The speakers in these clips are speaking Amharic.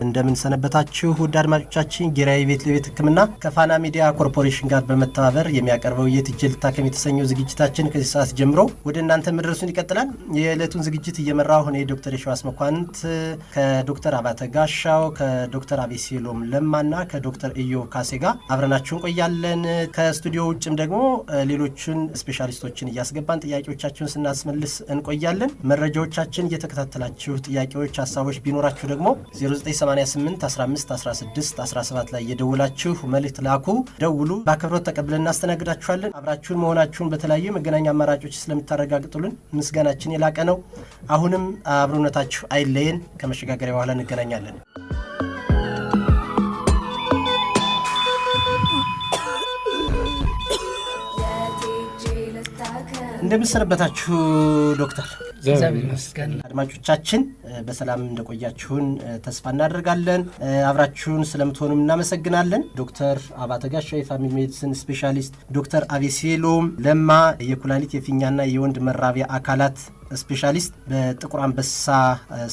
እንደምን ሰነበታችሁ ውድ አድማጮቻችን። ጌራይ ቤት ለቤት ህክምና ከፋና ሚዲያ ኮርፖሬሽን ጋር በመተባበር የሚያቀርበው የትጄ ልታከም የተሰኘው ዝግጅታችን ከዚህ ሰዓት ጀምሮ ወደ እናንተ መድረሱን ይቀጥላል። የዕለቱን ዝግጅት እየመራው እኔ ዶክተር የሺዋስ መኳንንት ከዶክተር አባተ ጋሻው ከዶክተር አቤሴሎም ለማና ከዶክተር ኢዮብ ካሴ ጋር አብረናችሁ እንቆያለን። ከስቱዲዮ ውጭም ደግሞ ሌሎችን ስፔሻሊስቶችን እያስገባን ጥያቄዎቻችሁን ስናስመልስ እንቆያለን። መረጃዎቻችን እየተከታተላችሁ ጥያቄዎች፣ ሀሳቦች ቢኖራችሁ ደግሞ 0988 15 16 17 ላይ የደውላችሁ መልእክት ላኩ፣ ደውሉ። በአክብሮት ተቀብለን እናስተናግዳችኋለን። አብራችሁን መሆናችሁን በተለያዩ መገናኛ አማራጮች ስለምታረጋግጡልን ምስጋናችን የላቀ ነው። አሁንም አብሮነታችሁ አይለየን። ከመሸጋገሪያ በኋላ እንገናኛለን። እንደምሰነበታችሁ ዶክተር። አድማጮቻችን በሰላም እንደቆያችሁን ተስፋ እናደርጋለን። አብራችሁን ስለምትሆኑም እናመሰግናለን። ዶክተር አባተ ጋሻው የፋሚሊ ሜዲሲን ስፔሻሊስት፣ ዶክተር አቤሴሎም ለማ የኩላሊት የፊኛና የወንድ መራቢያ አካላት ስፔሻሊስት በጥቁር አንበሳ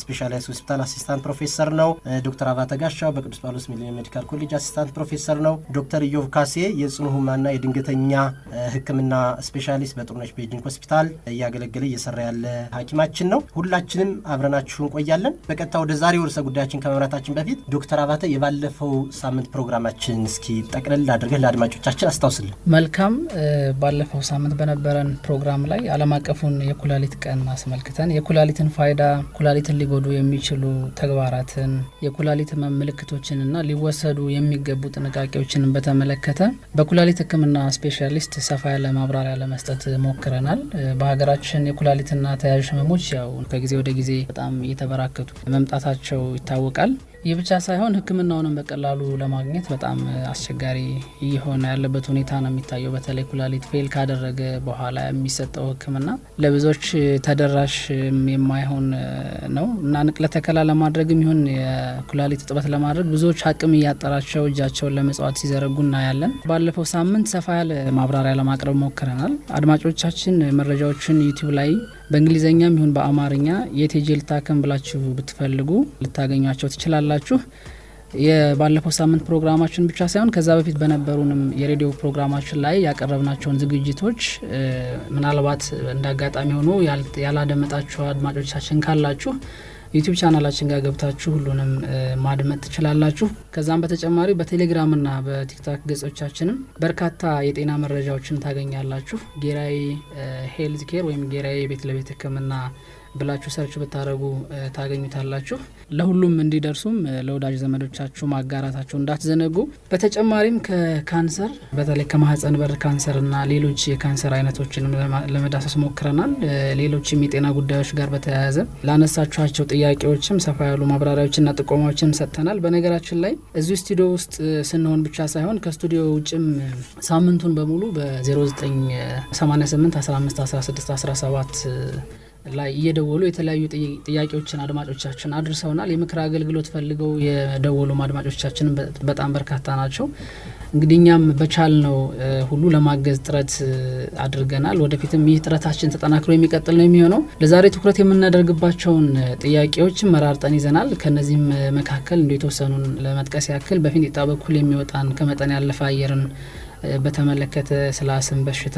ስፔሻላይዝ ሆስፒታል አሲስታንት ፕሮፌሰር ነው። ዶክተር አባተ ጋሻው በቅዱስ ጳውሎስ ሚሊኒየም ሜዲካል ኮሌጅ አሲስታንት ፕሮፌሰር ነው። ዶክተር ኢዮብ ካሴ የጽኑ ህሙማንና የድንገተኛ ሕክምና ስፔሻሊስት በጥሩነሽ ቤጂንግ ሆስፒታል እያገለገለ እየሰራ ያለ ሐኪማችን ነው። ሁላችንም አብረናችሁ እንቆያለን። በቀጥታ ወደ ዛሬው ርዕሰ ጉዳያችን ከመምራታችን በፊት ዶክተር አባተ የባለፈው ሳምንት ፕሮግራማችን እስኪ ጠቅለል አድርገህ ለአድማጮቻችን አስታውስልን። መልካም። ባለፈው ሳምንት በነበረን ፕሮግራም ላይ ዓለም አቀፉን የኩላሊት ቀን አስመልክተን የኩላሊትን ፋይዳ፣ ኩላሊትን ሊጎዱ የሚችሉ ተግባራትን፣ የኩላሊት ምልክቶችንና ሊወሰዱ የሚገቡ ጥንቃቄዎችን በተመለከተ በኩላሊት ህክምና ስፔሻሊስት ሰፋ ያለ ማብራሪያ ለመስጠት ሞክረናል። በሀገራችን የኩላሊትና ተያያዥ ህመሞች ያው ከጊዜ ወደ ጊዜ በጣም እየተበራከቱ መምጣታቸው ይታወቃል። ይህ ብቻ ሳይሆን ህክምናውንም በቀላሉ ለማግኘት በጣም አስቸጋሪ እየሆነ ያለበት ሁኔታ ነው የሚታየው። በተለይ ኩላሊት ፌል ካደረገ በኋላ የሚሰጠው ህክምና ለብዙዎች ተደራሽ የማይሆን ነው እና ንቅለ ተከላ ለማድረግም ይሁን የኩላሊት እጥበት ለማድረግ ብዙዎች አቅም እያጠራቸው እጃቸውን ለመጽዋት ሲዘረጉ እናያለን። ባለፈው ሳምንት ሰፋ ያለ ማብራሪያ ለማቅረብ ሞክረናል። አድማጮቻችን መረጃዎችን ዩቲዩብ ላይ በእንግሊዘኛም ይሁን በአማርኛ የትጄ ልታከም ብላችሁ ብትፈልጉ ልታገኟቸው ትችላላችሁ። የባለፈው ሳምንት ፕሮግራማችን ብቻ ሳይሆን ከዛ በፊት በነበሩንም የሬዲዮ ፕሮግራማችን ላይ ያቀረብናቸውን ዝግጅቶች ምናልባት እንዳጋጣሚ ሆኖ ያላደመጣችሁ አድማጮቻችን ካላችሁ ዩቲዩብ ቻናላችን ጋር ገብታችሁ ሁሉንም ማድመጥ ትችላላችሁ። ከዛም በተጨማሪ በቴሌግራምና በቲክቶክ ገጾቻችንም በርካታ የጤና መረጃዎችን ታገኛላችሁ። ጌራይ ሄልዝ ኬር ወይም ጌራይ ቤት ለቤት ህክምና ብላችሁ ሰርች ብታረጉ ታገኙታላችሁ። ለሁሉም እንዲደርሱም ለወዳጅ ዘመዶቻችሁ ማጋራታችሁ እንዳትዘነጉ። በተጨማሪም ከካንሰር በተለይ ከማህፀን በር ካንሰርና ሌሎች የካንሰር አይነቶችንም ለመዳሰስ ሞክረናል። ሌሎችም የጤና ጉዳዮች ጋር በተያያዘ ላነሳችኋቸው ጥያቄዎችም ሰፋ ያሉ ማብራሪያዎችና ጥቆማዎችን ሰጥተናል። በነገራችን ላይ እዚሁ ስቱዲዮ ውስጥ ስንሆን ብቻ ሳይሆን ከስቱዲዮ ውጭም ሳምንቱን በሙሉ በ0988 15 16 17 ላይ እየደወሉ የተለያዩ ጥያቄዎችን አድማጮቻችን አድርሰውናል። የምክር አገልግሎት ፈልገው የደወሉ አድማጮቻችን በጣም በርካታ ናቸው። እንግዲህ እኛም በቻልነው ሁሉ ለማገዝ ጥረት አድርገናል። ወደፊትም ይህ ጥረታችን ተጠናክሮ የሚቀጥል ነው የሚሆነው። ለዛሬ ትኩረት የምናደርግባቸውን ጥያቄዎችን መራርጠን ይዘናል። ከነዚህም መካከል የተወሰኑን ለመጥቀስ ያክል በፊንጢጣ በኩል የሚወጣን ከመጠን ያለፈ አየርን በተመለከተ፣ ስለ አስም በሽታ፣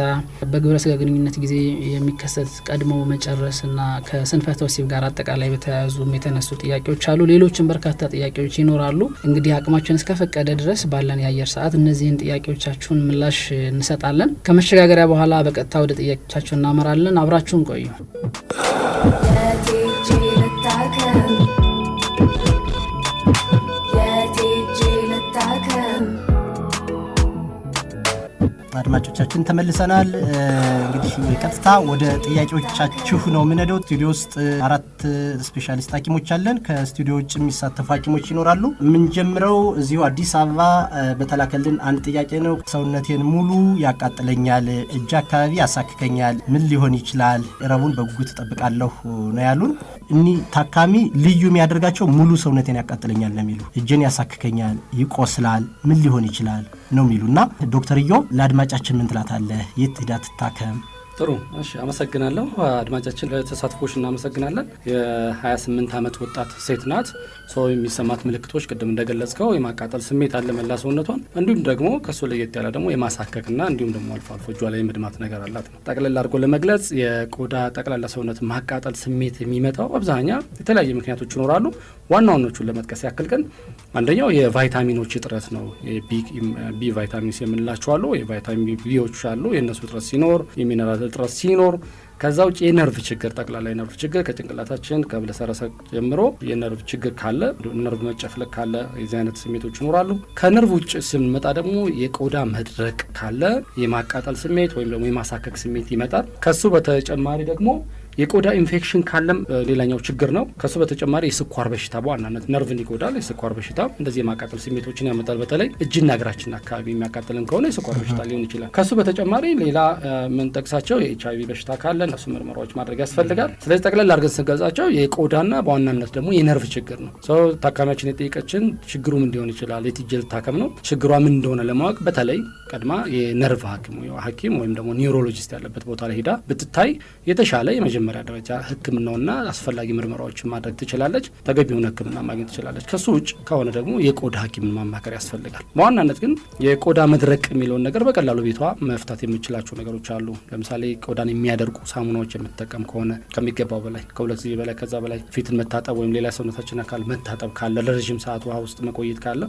በግብረ ስጋ ግንኙነት ጊዜ የሚከሰት ቀድሞ መጨረስና ከስንፈተ ወሲብ ጋር አጠቃላይ በተያያዙ የተነሱ ጥያቄዎች አሉ። ሌሎችም በርካታ ጥያቄዎች ይኖራሉ። እንግዲህ አቅማችን እስከፈቀደ ድረስ ባለን የአየር ሰዓት እነዚህን ጥያቄዎቻችሁን ምላሽ እንሰጣለን። ከመሸጋገሪያ በኋላ በቀጥታ ወደ ጥያቄዎቻችሁ እናመራለን። አብራችሁን ቆዩ። አድማጮቻችን ተመልሰናል። እንግዲህ ቀጥታ ወደ ጥያቄዎቻችሁ ነው የምንሄደው። ስቱዲዮ ውስጥ 4 ስፔሻሊስት ሐኪሞች አለን። ከስቱዲዮ ውጭ የሚሳተፉ ሐኪሞች ይኖራሉ። የምንጀምረው እዚሁ አዲስ አበባ በተላከልን አንድ ጥያቄ ነው። ሰውነቴን ሙሉ ያቃጥለኛል፣ እጅ አካባቢ ያሳክከኛል፣ ምን ሊሆን ይችላል? ረቡን በጉጉት እጠብቃለሁ ነው ያሉን። እኒህ ታካሚ ልዩ የሚያደርጋቸው ሙሉ ሰውነቴን ያቃጥለኛል ነው የሚሉ፣ እጄን ያሳክከኛል፣ ይቆስላል፣ ምን ሊሆን ይችላል ነው የሚሉና ዶክተር ኢዮብ ለአድማጫችን ምን ትላታለህ? የት ሄዳ ትታከም? ጥሩ እሺ አመሰግናለሁ አድማጫችን ለተሳትፎሽ እናመሰግናለን የ28 አመት ወጣት ሴት ናት ሰው የሚሰማት ምልክቶች ቅድም እንደገለጽከው የማቃጠል ስሜት አለ መላ ሰውነቷን እንዲሁም ደግሞ ከሱ ለየት ያለ ደግሞ የማሳከክና እንዲሁም ደግሞ አልፎ አልፎ እጇ ላይ መድማት ነገር አላት ነው ጠቅለል አድርጎ ለመግለጽ የቆዳ ጠቅላላ ሰውነት ማቃጠል ስሜት የሚመጣው አብዛኛው የተለያየ ምክንያቶች ይኖራሉ ዋናዎቹን ለመጥቀስ ያክል ግን አንደኛው የቫይታሚኖች እጥረት ነው ቢ ቫይታሚንስ የምንላቸው አሉ የቫይታሚን ቢዎች አሉ የነሱ እጥረት ሲኖር የሚነራል እጥረት ሲኖር ከዛው የነርቭ ችግር ጠቅላላ የነርቭ ችግር ከጭንቅላታችን ከብለሰረሰ ጀምሮ የነርቭ ችግር ካለ ነርቭ መጨፍለቅ ካለ የዚህ አይነት ስሜቶች ይኖራሉ ከነርቭ ውጭ ስንመጣ ደግሞ የቆዳ መድረቅ ካለ የማቃጠል ስሜት ወይም ደግሞ የማሳከክ ስሜት ይመጣል ከሱ በተጨማሪ ደግሞ የቆዳ ኢንፌክሽን ካለም ሌላኛው ችግር ነው ከሱ በተጨማሪ የስኳር በሽታ በዋናነት ነርቭን ይጎዳል የስኳር በሽታ እንደዚህ የማቃጠል ስሜቶችን ያመጣል በተለይ እጅና እግራችን አካባቢ የሚያቃጥልን ከሆነ የስኳር በሽታ ሊሆን ይችላል ከሱ በተጨማሪ ሌላ ምን ጠቅሳቸው የኤችአይቪ በሽታ ካለ እነሱ ምርመራዎች ማድረግ ያስፈልጋል ስለዚህ ጠቅለል አድርገን ስንገልጻቸው የቆዳና በዋናነት ደግሞ የነርቭ ችግር ነው ሰው ታካሚያችን የጠየቀችን ችግሩ ምን ሊሆን ይችላል የትጀል ታከም ነው ችግሯ ምን እንደሆነ ለማወቅ በተለይ ቀድማ የነርቭ ሐኪም ወይም ደግሞ ኒውሮሎጂስት ያለበት ቦታ ላይ ሄዳ ብትታይ የተሻለ የመጀመሪያ ደረጃ ህክምናውና አስፈላጊ ምርመራዎችን ማድረግ ትችላለች ተገቢውን ህክምና ማግኘት ትችላለች ከሱ ውጭ ከሆነ ደግሞ የቆዳ ሐኪምን ማማከር ያስፈልጋል በዋናነት ግን የቆዳ መድረቅ የሚለውን ነገር በቀላሉ ቤቷ መፍታት የሚችላቸው ነገሮች አሉ ለምሳሌ ቆዳን የሚያደርቁ ሳሙናዎች የምትጠቀም ከሆነ ከሚገባው በላይ ከሁለት ጊዜ በላይ ከዛ በላይ ፊትን መታጠብ ወይም ሌላ ሰውነታችን አካል መታጠብ ካለ ለረጅም ሰዓት ውሃ ውስጥ መቆየት ካለ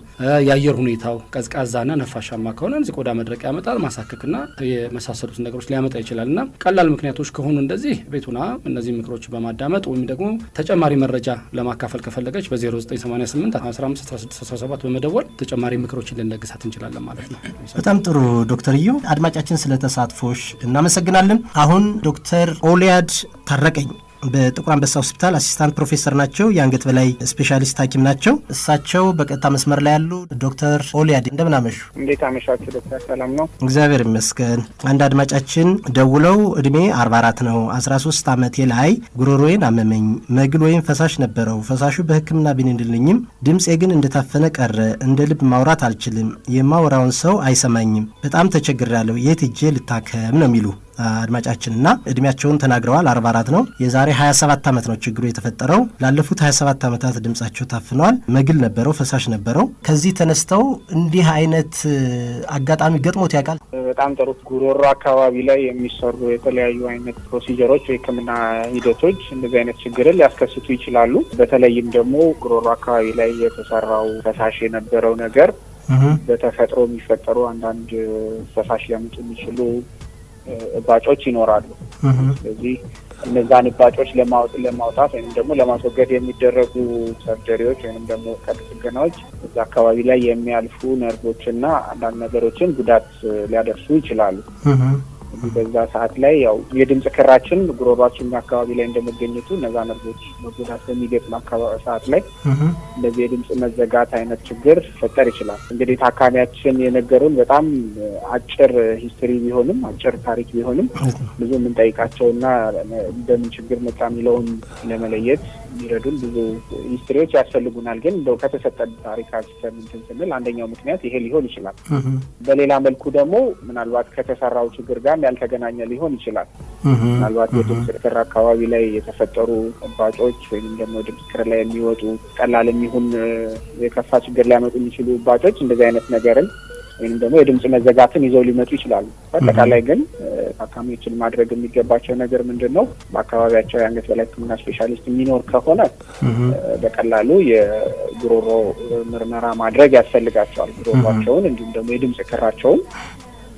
የአየር ሁኔታው ቀዝቃዛና ነፋሻማ ከሆነ እዚህ ቆዳ መድረቅ ያመጣል ማሳከክና የመሳሰሉት ነገሮች ሊያመጣ ይችላልና ቀላል ምክንያቶች ከሆኑ እንደዚህ ቤቱና እነዚህ ምክሮች በማዳመጥ ወይም ደግሞ ተጨማሪ መረጃ ለማካፈል ከፈለገች በ0988 151617 በመደወል ተጨማሪ ምክሮችን ልንለግሳት እንችላለን ማለት ነው በጣም ጥሩ ዶክተር እዩ አድማጫችን ስለተሳትፎሽ እናመሰግናለን አሁን ዶክተር ኦሊያድ ታረቀኝ በጥቁር አንበሳ ሆስፒታል አሲስታንት ፕሮፌሰር ናቸው የአንገት በላይ ስፔሻሊስት ሐኪም ናቸው እሳቸው በቀጥታ መስመር ላይ ያሉ ዶክተር ኦሊያድ እንደምን አመሹ እንዴት አመሻችሁ ዶክተር ሰላም ነው እግዚአብሔር ይመስገን አንድ አድማጫችን ደውለው እድሜ 44 ነው 13 አመቴ ላይ ጉሮሮዬን አመመኝ መግል ወይም ፈሳሽ ነበረው ፈሳሹ በህክምና ቢንድልኝም ድምጼ ግን እንደታፈነ ቀረ እንደ ልብ ማውራት አልችልም የማወራውን ሰው አይሰማኝም በጣም ተቸግሬያለሁ የት ሄጄ ልታከም ነው የሚሉ አድማጫችንና እድሜያቸውን ተናግረዋል 44 ነው የዛሬ 27 አመት ነው ችግሩ የተፈጠረው ላለፉት 27 አመታት ድምጻቸው ታፍኗል መግል ነበረው ፈሳሽ ነበረው ከዚህ ተነስተው እንዲህ አይነት አጋጣሚ ገጥሞት ያውቃል በጣም ጥሩ ጉሮሮ አካባቢ ላይ የሚሰሩ የተለያዩ አይነት ፕሮሲጀሮች የህክምና ሂደቶች እንደዚህ አይነት ችግርን ሊያስከስቱ ይችላሉ በተለይም ደግሞ ጉሮሮ አካባቢ ላይ የተሰራው ፈሳሽ የነበረው ነገር በተፈጥሮ የሚፈጠሩ አንዳንድ ፈሳሽ ሊያመጡ የሚችሉ እባጮች ይኖራሉ ስለዚህ እነዛን እባጮች ለማውጣት ወይም ደግሞ ለማስወገድ የሚደረጉ ሰርጀሪዎች ወይም ደግሞ ጥገናዎች እዛ አካባቢ ላይ የሚያልፉ ነርቮችና አንዳንድ ነገሮችን ጉዳት ሊያደርሱ ይችላሉ በዛ ሰዓት ላይ ያው የድምጽ ክራችን ጉሮሯችን አካባቢ ላይ እንደመገኘቱ እነዛ ነርቮች መጎዳት በሚገጥም ሰዓት ላይ እንደዚህ የድምጽ መዘጋት አይነት ችግር ሊፈጠር ይችላል እንግዲህ ታካሚያችን የነገሩን በጣም አጭር ሂስትሪ ቢሆንም አጭር ታሪክ ቢሆንም ብዙ የምንጠይቃቸውና እንደምን ችግር መጣ የሚለውን ለመለየት የሚረዱን ብዙ ሂስትሪዎች ያስፈልጉናል ግን እንደው ከተሰጠን ታሪካችን ስንል አንደኛው ምክንያት ይሄ ሊሆን ይችላል በሌላ መልኩ ደግሞ ምናልባት ከተሰራው ችግር ጋር ያልተገናኘ ሊሆን ይችላል ምናልባት የድምጽ ክር አካባቢ ላይ የተፈጠሩ እባጮች ወይም ደግሞ ድምጽ ክር ላይ የሚወጡ ቀላል የሚሆን የከፋ ችግር ሊያመጡ የሚችሉ እባጮች እንደዚህ አይነት ነገርን ወይም ደግሞ የድምጽ መዘጋትን ይዘው ሊመጡ ይችላሉ በአጠቃላይ ግን ታካሚዎችን ማድረግ የሚገባቸው ነገር ምንድነው በአካባቢያቸው የአንገት በላይ ህክምና ስፔሻሊስት የሚኖር ከሆነ በቀላሉ የጉሮሮ ምርመራ ማድረግ ያስፈልጋቸዋል ጉሮሯቸውን እንዲሁም ደግሞ የድምጽ ክራቸውን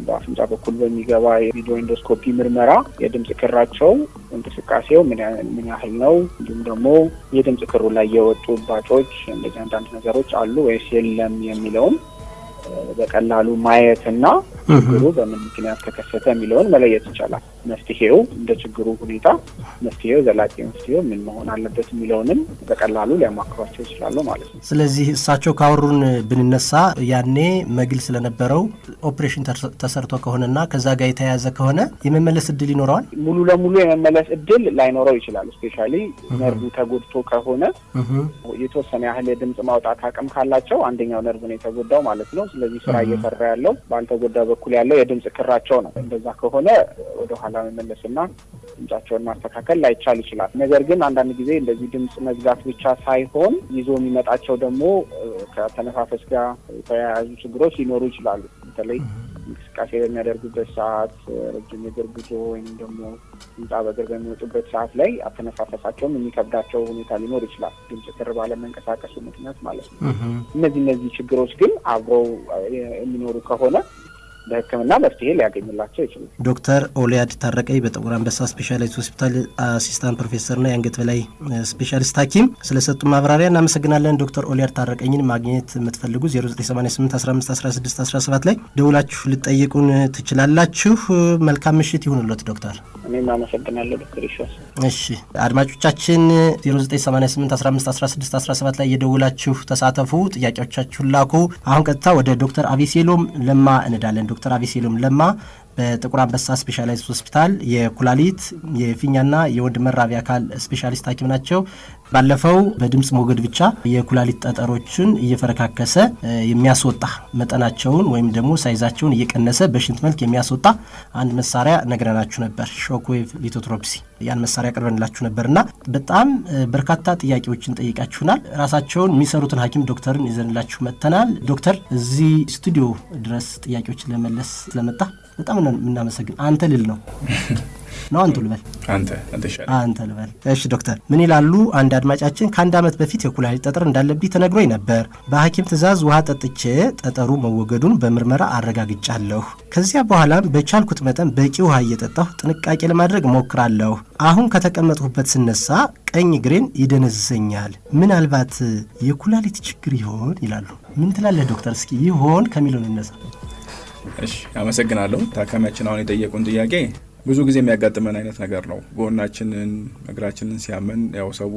በአፍንጫ በኩል በሚገባ የቪዲዮ ኢንዶስኮፒ ምርመራ የድምጽ ክራቸው እንቅስቃሴው ምን ያህል ነው እንዲሁም ደግሞ የድምጽ ክሩ ላይ የወጡ እባጮች እንደዚህ አንዳንድ ነገሮች አሉ ወይስ የለም የሚለውን በቀላሉ ማየትና ችግሩ በምን ምክንያት ተከሰተ የሚለውን መለየት ይቻላል መፍትሄው እንደ ችግሩ ሁኔታ መፍትሄው ዘላቂ መፍትሄው ምን መሆን አለበት የሚለውንም በቀላሉ ሊያማክሯቸው ይችላሉ ማለት ነው ስለዚህ እሳቸው ካወሩን ብንነሳ ያኔ መግል ስለነበረው ኦፕሬሽን ተሰርቶ ከሆነና ከዛ ጋር የተያያዘ ከሆነ የመመለስ እድል ይኖረዋል ሙሉ ለሙሉ የመመለስ እድል ላይኖረው ይችላል ስፔሻሊ ነርቭ ተጎድቶ ከሆነ የተወሰነ ያህል የድምጽ ማውጣት አቅም ካላቸው አንደኛው ነርቭ ነው የተጎዳው ማለት ነው ስለዚህ ስራ እየሰራ ያለው ባልተጎዳ በኩል ያለው የድምጽ ክራቸው ነው። እንደዛ ከሆነ ወደ ኋላ መመለስና ድምጻቸውን ማስተካከል ላይቻል ይችላል። ነገር ግን አንዳንድ ጊዜ እንደዚህ ድምጽ መዝጋት ብቻ ሳይሆን ይዞ የሚመጣቸው ደግሞ ከተነፋፈስ ጋር የተያያዙ ችግሮች ሊኖሩ ይችላሉ። በተለይ እንቅስቃሴ በሚያደርጉበት ሰዓት፣ ረጅም የእግር ጉዞ ወይም ደግሞ ህንጻ በእግር በሚወጡበት ሰዓት ላይ አተነፋፈሳቸውም የሚከብዳቸው ሁኔታ ሊኖር ይችላል፣ ድምጽ ክር ባለመንቀሳቀሱ ምክንያት ማለት ነው። እነዚህ ችግሮች ግን አብረው የሚኖሩ ከሆነ በሕክምና መፍትሄ ሊያገኝላቸው ይችላል። ዶክተር ኦሊያድ ታረቀኝ በጥቁር አንበሳ ስፔሻላይዝድ ሆስፒታል አሲስታንት ፕሮፌሰርና የአንገት በላይ ስፔሻሊስት ሐኪም ስለሰጡ ማብራሪያ እናመሰግናለን። ዶክተር ኦሊያድ ታረቀኝን ማግኘት የምትፈልጉ 0988 15 16 17 ላይ ደውላችሁ ልጠይቁን ትችላላችሁ። መልካም ምሽት ይሁንልዎት ዶክተር። እኔም አመሰግናለሁ ዶክተር ይሻስ። እሺ አድማጮቻችን 0988 15 16 17 ላይ የደውላችሁ ተሳተፉ፣ ጥያቄዎቻችሁን ላኩ። አሁን ቀጥታ ወደ ዶክተር አቤሴሎም ለማ እንዳለን። ዶክተር አቤሴሎም ለማ በጥቁር አንበሳ ስፔሻላይዝድ ሆስፒታል የኩላሊት የፊኛና የወንድ መራቢያ አካል ስፔሻሊስት ሐኪም ናቸው። ባለፈው በድምጽ ሞገድ ብቻ የኩላሊት ጠጠሮችን እየፈረካከሰ የሚያስወጣ መጠናቸውን ወይም ደግሞ ሳይዛቸውን እየቀነሰ በሽንት መልክ የሚያስወጣ አንድ መሳሪያ ነግረናችሁ ነበር፣ ሾክዌቭ ሊቶትሮፕሲ። ያን መሳሪያ ቀርበንላችሁ ነበርና በጣም በርካታ ጥያቄዎችን ጠይቃችሁናል። ራሳቸውን የሚሰሩትን ሐኪም ዶክተርን ይዘንላችሁ መጥተናል። ዶክተር እዚህ ስቱዲዮ ድረስ ጥያቄዎችን ለመለስ ስለመጣ በጣም እናመሰግን። አንተ ልል ነው አንተ ልበል? አንተ ልበል። እሺ ዶክተር ምን ይላሉ? አንድ አድማጫችን ከአንድ ዓመት በፊት የኩላሊት ጠጠር እንዳለብኝ ተነግሮኝ ነበር። በሐኪም ትዕዛዝ ውሃ ጠጥቼ ጠጠሩ መወገዱን በምርመራ አረጋግጫለሁ። ከዚያ በኋላም በቻልኩት መጠን በቂ ውሃ እየጠጣሁ ጥንቃቄ ለማድረግ ሞክራለሁ። አሁን ከተቀመጥኩበት ስነሳ ቀኝ እግሬን ይደነዝዘኛል። ምናልባት የኩላሊት ችግር ይሆን ይላሉ። ምን ትላለህ ዶክተር? እስኪ ይሆን ከሚለው እንነሳ። እሺ አመሰግናለሁ። ታካሚያችን አሁን የጠየቁን ጥያቄ ብዙ ጊዜ የሚያጋጥመን አይነት ነገር ነው። ጎናችንን እግራችንን ሲያመን ያው ሰው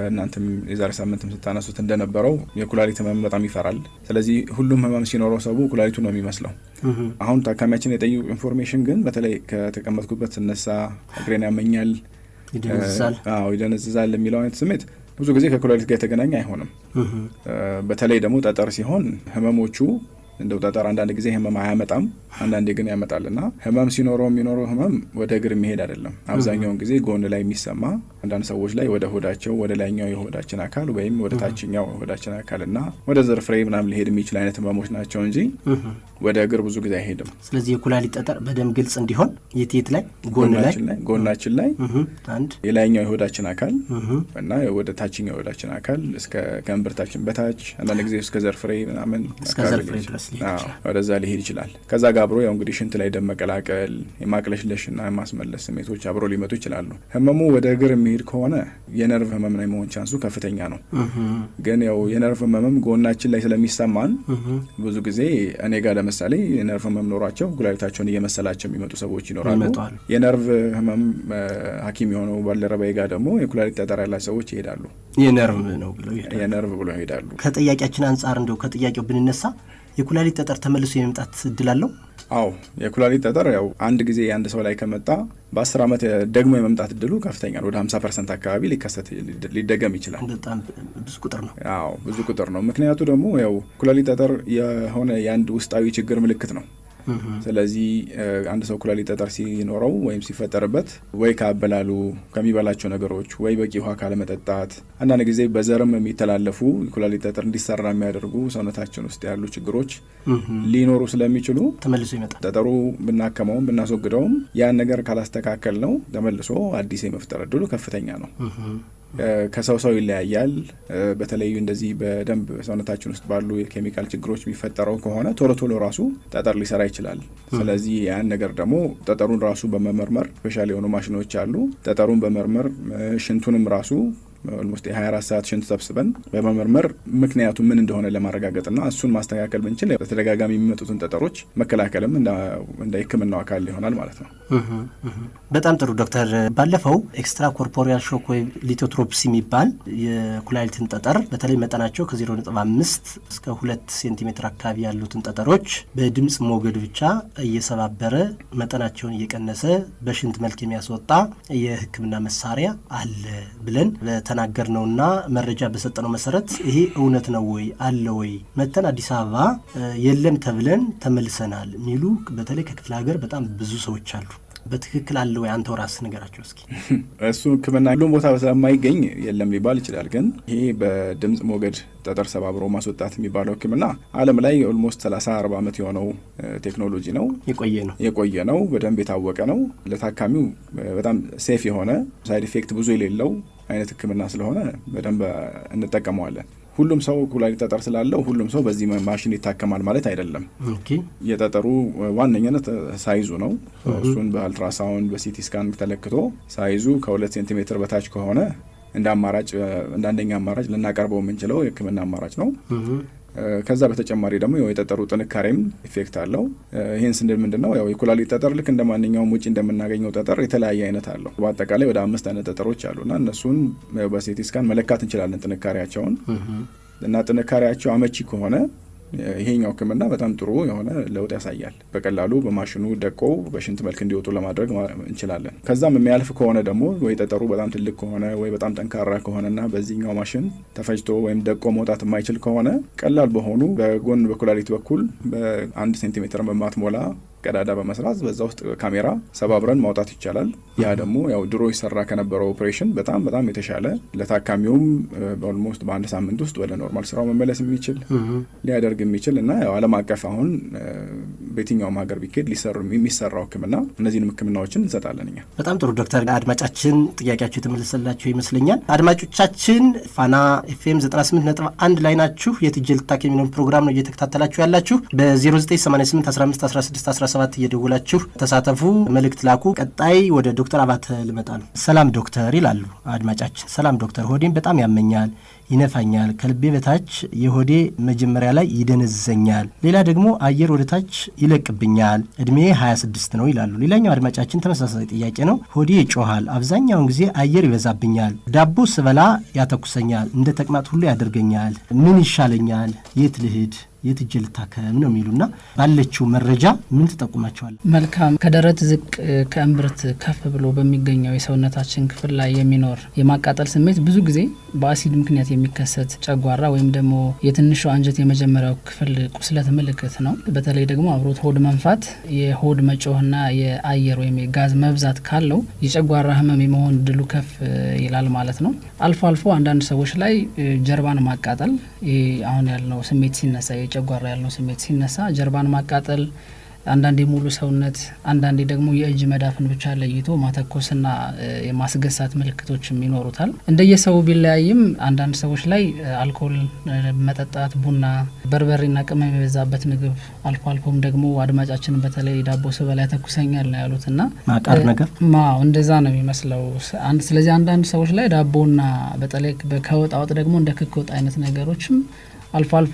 እናንተም የዛሬ ሳምንትም ስታነሱት እንደነበረው የኩላሊት ህመም በጣም ይፈራል። ስለዚህ ሁሉም ህመም ሲኖረው ሰው ኩላሊቱ ነው የሚመስለው። አሁን ታካሚያችን የጠየቁ ኢንፎርሜሽን ግን በተለይ ከተቀመጥኩበት ስነሳ እግሬን ያመኛል፣ ይደነዝዛል የሚለው አይነት ስሜት ብዙ ጊዜ ከኩላሊት ጋር የተገናኘ አይሆንም። በተለይ ደግሞ ጠጠር ሲሆን ህመሞቹ እንደው ጠጠር አንዳንድ ጊዜ ህመም አያመጣም፣ አንዳንዴ ግን ያመጣልና ህመም ሲኖረው የሚኖረው ህመም ወደ እግር የሚሄድ አይደለም። አብዛኛውን ጊዜ ጎን ላይ የሚሰማ፣ አንዳንድ ሰዎች ላይ ወደ ሆዳቸው ወደ ላይኛው የሆዳችን አካል ወይም ወደ ታችኛው የሆዳችን አካልና ወደ ዘር ፍሬ ምናምን ሊሄድ የሚችል አይነት ህመሞች ናቸው እንጂ ወደ እግር ብዙ ጊዜ አይሄድም። ስለዚህ የኩላሊት ጠጠር በደም ግልጽ እንዲሆን የት ላይ ጎናችን ላይ አንድ የላይኛው የሆዳችን አካል እና ወደ ታችኛው የሆዳችን አካል እስከ ከእምብርታችን በታች አንዳንድ ጊዜ እስከ ዘር ፍሬ ምናምን ወደዛ ሊሄድ ይችላል። ከዛ ጋር አብሮ ያው እንግዲህ ሽንት ላይ ደም መቀላቀል፣ የማቅለሽለሽና የማስመለስ ስሜቶች አብሮ ሊመጡ ይችላሉ። ህመሙ ወደ እግር የሚሄድ ከሆነ የነርቭ ህመም ላይ መሆን ቻንሱ ከፍተኛ ነው። ግን ያው የነርቭ ህመምም ጎናችን ላይ ስለሚሰማን ብዙ ጊዜ እኔ ጋር ለምሳሌ የነርቭ ህመም ኖሯቸው ኩላሊታቸውን እየመሰላቸው የሚመጡ ሰዎች ይኖራሉ። የነርቭ ህመም ሐኪም የሆነው ባልደረባዬ ጋር ደግሞ የኩላሊት ጠጠር ያላቸው ሰዎች ይሄዳሉ። የነርቭ ብለው ይሄዳሉ። ከጥያቄያችን አንጻር እንደው ከጥያቄው ብንነሳ የኩላሊት ጠጠር ተመልሶ የመምጣት እድል አለው? አዎ የኩላሊት ጠጠር ያው አንድ ጊዜ አንድ ሰው ላይ ከመጣ በ10 ዓመት ደግሞ የመምጣት እድሉ ከፍተኛ ነው። ወደ 50% አካባቢ ሊደገም ይችላል። በጣም ብዙ ቁጥር ነው። አዎ ብዙ ቁጥር ነው። ምክንያቱ ደግሞ ያው ኩላሊት ጠጠር የሆነ የአንድ ውስጣዊ ችግር ምልክት ነው። ስለዚህ አንድ ሰው ኩላሊት ጠጠር ሲኖረው ወይም ሲፈጠርበት ወይ ካበላሉ ከሚበላቸው ነገሮች ወይ በቂ ውሃ ካለመጠጣት፣ አንዳንድ ጊዜ በዘርም የሚተላለፉ ኩላሊት ጠጠር እንዲሰራ የሚያደርጉ ሰውነታችን ውስጥ ያሉ ችግሮች ሊኖሩ ስለሚችሉ ተመልሶ ይመጣል። ጠጠሩ ብናከመውም ብናስወግደውም ያን ነገር ካላስተካከል ነው ተመልሶ አዲስ የመፍጠር እድሉ ከፍተኛ ነው። ከሰው ሰው ይለያያል። በተለይ እንደዚህ በደንብ ሰውነታችን ውስጥ ባሉ የኬሚካል ችግሮች የሚፈጠረው ከሆነ ቶሎ ራሱ ጠጠር ሊሰራ ይችላል። ስለዚህ ያን ነገር ደግሞ ጠጠሩን ራሱ በመመርመር ስፔሻል የሆኑ ማሽኖች አሉ። ጠጠሩን በመርመር ሽንቱንም ራሱ ኦልሞስት የ24 ሰዓት ሽንት ሰብስበን በመመርመር ምክንያቱ ምን እንደሆነ ለማረጋገጥና እሱን ማስተካከል ብንችል በተደጋጋሚ የሚመጡትን ጠጠሮች መከላከልም እንደ ሕክምናው አካል ይሆናል ማለት ነው። በጣም ጥሩ ዶክተር። ባለፈው ኤክስትራ ኮርፖሪያል ሾክ ዌቭ ሊቶትሮፕሲ የሚባል የኩላሊትን ጠጠር በተለይ መጠናቸው ከ0.5 እስከ 2 ሴንቲሜትር አካባቢ ያሉትን ጠጠሮች በድምጽ ሞገድ ብቻ እየሰባበረ መጠናቸውን እየቀነሰ በሽንት መልክ የሚያስወጣ የሕክምና መሳሪያ አለ ብለን በተናገርነውና መረጃ በሰጠነው መሰረት ይሄ እውነት ነው ወይ አለ ወይ መተን አዲስ አበባ የለም ተብለን ተመልሰናል ሚሉ በተለይ ከክፍለ ሀገር በጣም ብዙ ሰዎች አሉ። በትክክል አለ ወይ? አንተ ራስህ ንገራቸው እስኪ። እሱ ሕክምና ሁሉም ቦታ ስለማይገኝ የለም ሊባል ይችላል። ግን ይሄ በድምጽ ሞገድ ጠጠር ሰባብሮ ማስወጣት የሚባለው ሕክምና ዓለም ላይ ኦልሞስት 30-40 ዓመት የሆነው ቴክኖሎጂ ነው። የቆየ ነው። በደንብ የታወቀ ነው። ለታካሚው በጣም ሴፍ የሆነ ሳይድ ኢፌክት ብዙ የሌለው አይነት ሕክምና ስለሆነ በደንብ እንጠቀመዋለን። ሁሉም ሰው ኩላሊት ጠጠር ስላለው ሁሉም ሰው በዚህ ማሽን ይታከማል ማለት አይደለም። የጠጠሩ ዋነኛነት ሳይዙ ነው። እሱን በአልትራሳውንድ በሲቲ ስካን ተለክቶ ሳይዙ ከ2 ሴንቲሜትር በታች ከሆነ እንደ አማራጭ እንደ አንደኛ አማራጭ ልናቀርበው የምንችለው የህክምና አማራጭ ነው። ከዛ በተጨማሪ ደግሞ የጠጠሩ ጥንካሬም ኢፌክት አለው። ይህን ስንል ምንድነው ያው የኩላሊት ጠጠር ልክ እንደ ማንኛውም ውጭ እንደምናገኘው ጠጠር የተለያየ አይነት አለው። በአጠቃላይ ወደ 5 አይነት ጠጠሮች አሉና እነሱን በሲቲ ስካን መለካት እንችላለን ጥንካሬያቸውን እና ጥንካሬያቸው አመቺ ከሆነ ይሄኛው ህክምና በጣም ጥሩ የሆነ ለውጥ ያሳያል። በቀላሉ በማሽኑ ደቆ በሽንት መልክ እንዲወጡ ለማድረግ እንችላለን። ከዛም የሚያልፍ ከሆነ ደግሞ ወይ ጠጠሩ በጣም ትልቅ ከሆነ ወይ በጣም ጠንካራ ከሆነና በዚህኛው ማሽን ተፈጅቶ ወይም ደቆ መውጣት የማይችል ከሆነ ቀላል በሆኑ በጎን በኩላሊት በኩል በ1 ሴንቲሜትር በማትሞላ ቀዳዳ በመስራት በዛ ውስጥ ካሜራ ሰባብረን ማውጣት ይቻላል። ያ ደግሞ ያው ድሮ ይሰራ ከነበረው ኦፕሬሽን በጣም የተሻለ ለታካሚውም ኦልሞስት በ1 ሳምንት ውስጥ ወደ ኖርማል ስራው መመለስ የሚችል ሊያደርግ የሚችል እና ያው ዓለም አቀፍ አሁን በየትኛውም ሀገር ቢኬድ የሚሰራው ህክምና እነዚህንም ህክምናዎችን እንሰጣለን እኛ። በጣም ጥሩ ዶክተር፣ አድማጫችን ጥያቄያቸው የተመለሰላቸው ይመስለኛል። አድማጮቻችን ፋና ኤፍኤም 98.1 ላይ ናችሁ። የትጅል ታከሚ ነው ፕሮግራም ነው እየተከታተላችሁ ያላችሁ። በ0988 15 16 17 እየደወላችሁ ተሳተፉ፣ መልእክት ላኩ። ቀጣይ ወደ ዶክተር አባተ ልመጣ ነው። ሰላም ዶክተር ይላሉ አድማጫችን። ሰላም ዶክተር፣ ሆዴን በጣም ያመኛል፣ ይነፋኛል፣ ከልቤ በታች የሆዴ መጀመሪያ ላይ ይደነዘኛል፣ ሌላ ደግሞ አየር ወደ ታች ይለቅብኛል፣ እድሜ 26 ነው ይላሉ። ሌላኛው አድማጫችን ተመሳሳይ ጥያቄ ነው። ሆዴ ይጮሃል፣ አብዛኛውን ጊዜ አየር ይበዛብኛል፣ ዳቦ ስበላ ያተኩሰኛል፣ እንደ ተቅማጥ ሁሉ ያደርገኛል፣ ምን ይሻለኛል? የት ልሂድ? የት እጅ ልታከም ነው የሚሉና ባለችው መረጃ ምን ትጠቁማቸዋል? መልካም። ከደረት ዝቅ ከእምብርት ከፍ ብሎ በሚገኘው የሰውነታችን ክፍል ላይ የሚኖር የማቃጠል ስሜት ብዙ ጊዜ በአሲድ ምክንያት የሚከሰት ጨጓራ ወይም ደግሞ የትንሹ አንጀት የመጀመሪያው ክፍል ቁስለት ምልክት ነው። በተለይ ደግሞ አብሮት ሆድ መንፋት፣ የሆድ መጮህና የአየር ወይም የጋዝ መብዛት ካለው የጨጓራ ህመም የመሆን እድሉ ከፍ ይላል ማለት ነው። አልፎ አልፎ አንዳንድ ሰዎች ላይ ጀርባን ማቃጠል፣ አሁን ያልነው ስሜት ሲነሳ ጨጓራ ያልነው ስሜት ሲነሳ ጀርባን ማቃጠል፣ አንዳንዴ ሙሉ ሰውነት፣ አንዳንዴ ደግሞ የእጅ መዳፍን ብቻ ለይቶ ማተኮስና የማስገሳት ምልክቶችም ይኖሩታል። እንደየሰው ቢለያይም አንዳንድ ሰዎች ላይ አልኮል መጠጣት፣ ቡና፣ በርበሬና ቅመም የበዛበት ምግብ፣ አልፎ አልፎም ደግሞ አድማጫችን በተለይ ዳቦ ስበላ ያተኩሰኛል ነው ያሉትና ማቃር ነገር እንደዛ ነው የሚመስለው። ስለዚህ አንዳንድ ሰዎች ላይ ዳቦና በተለይ ከወጥ አወጥ ደግሞ እንደ ክክ ወጥ አይነት ነገሮችም አልፎ አልፎ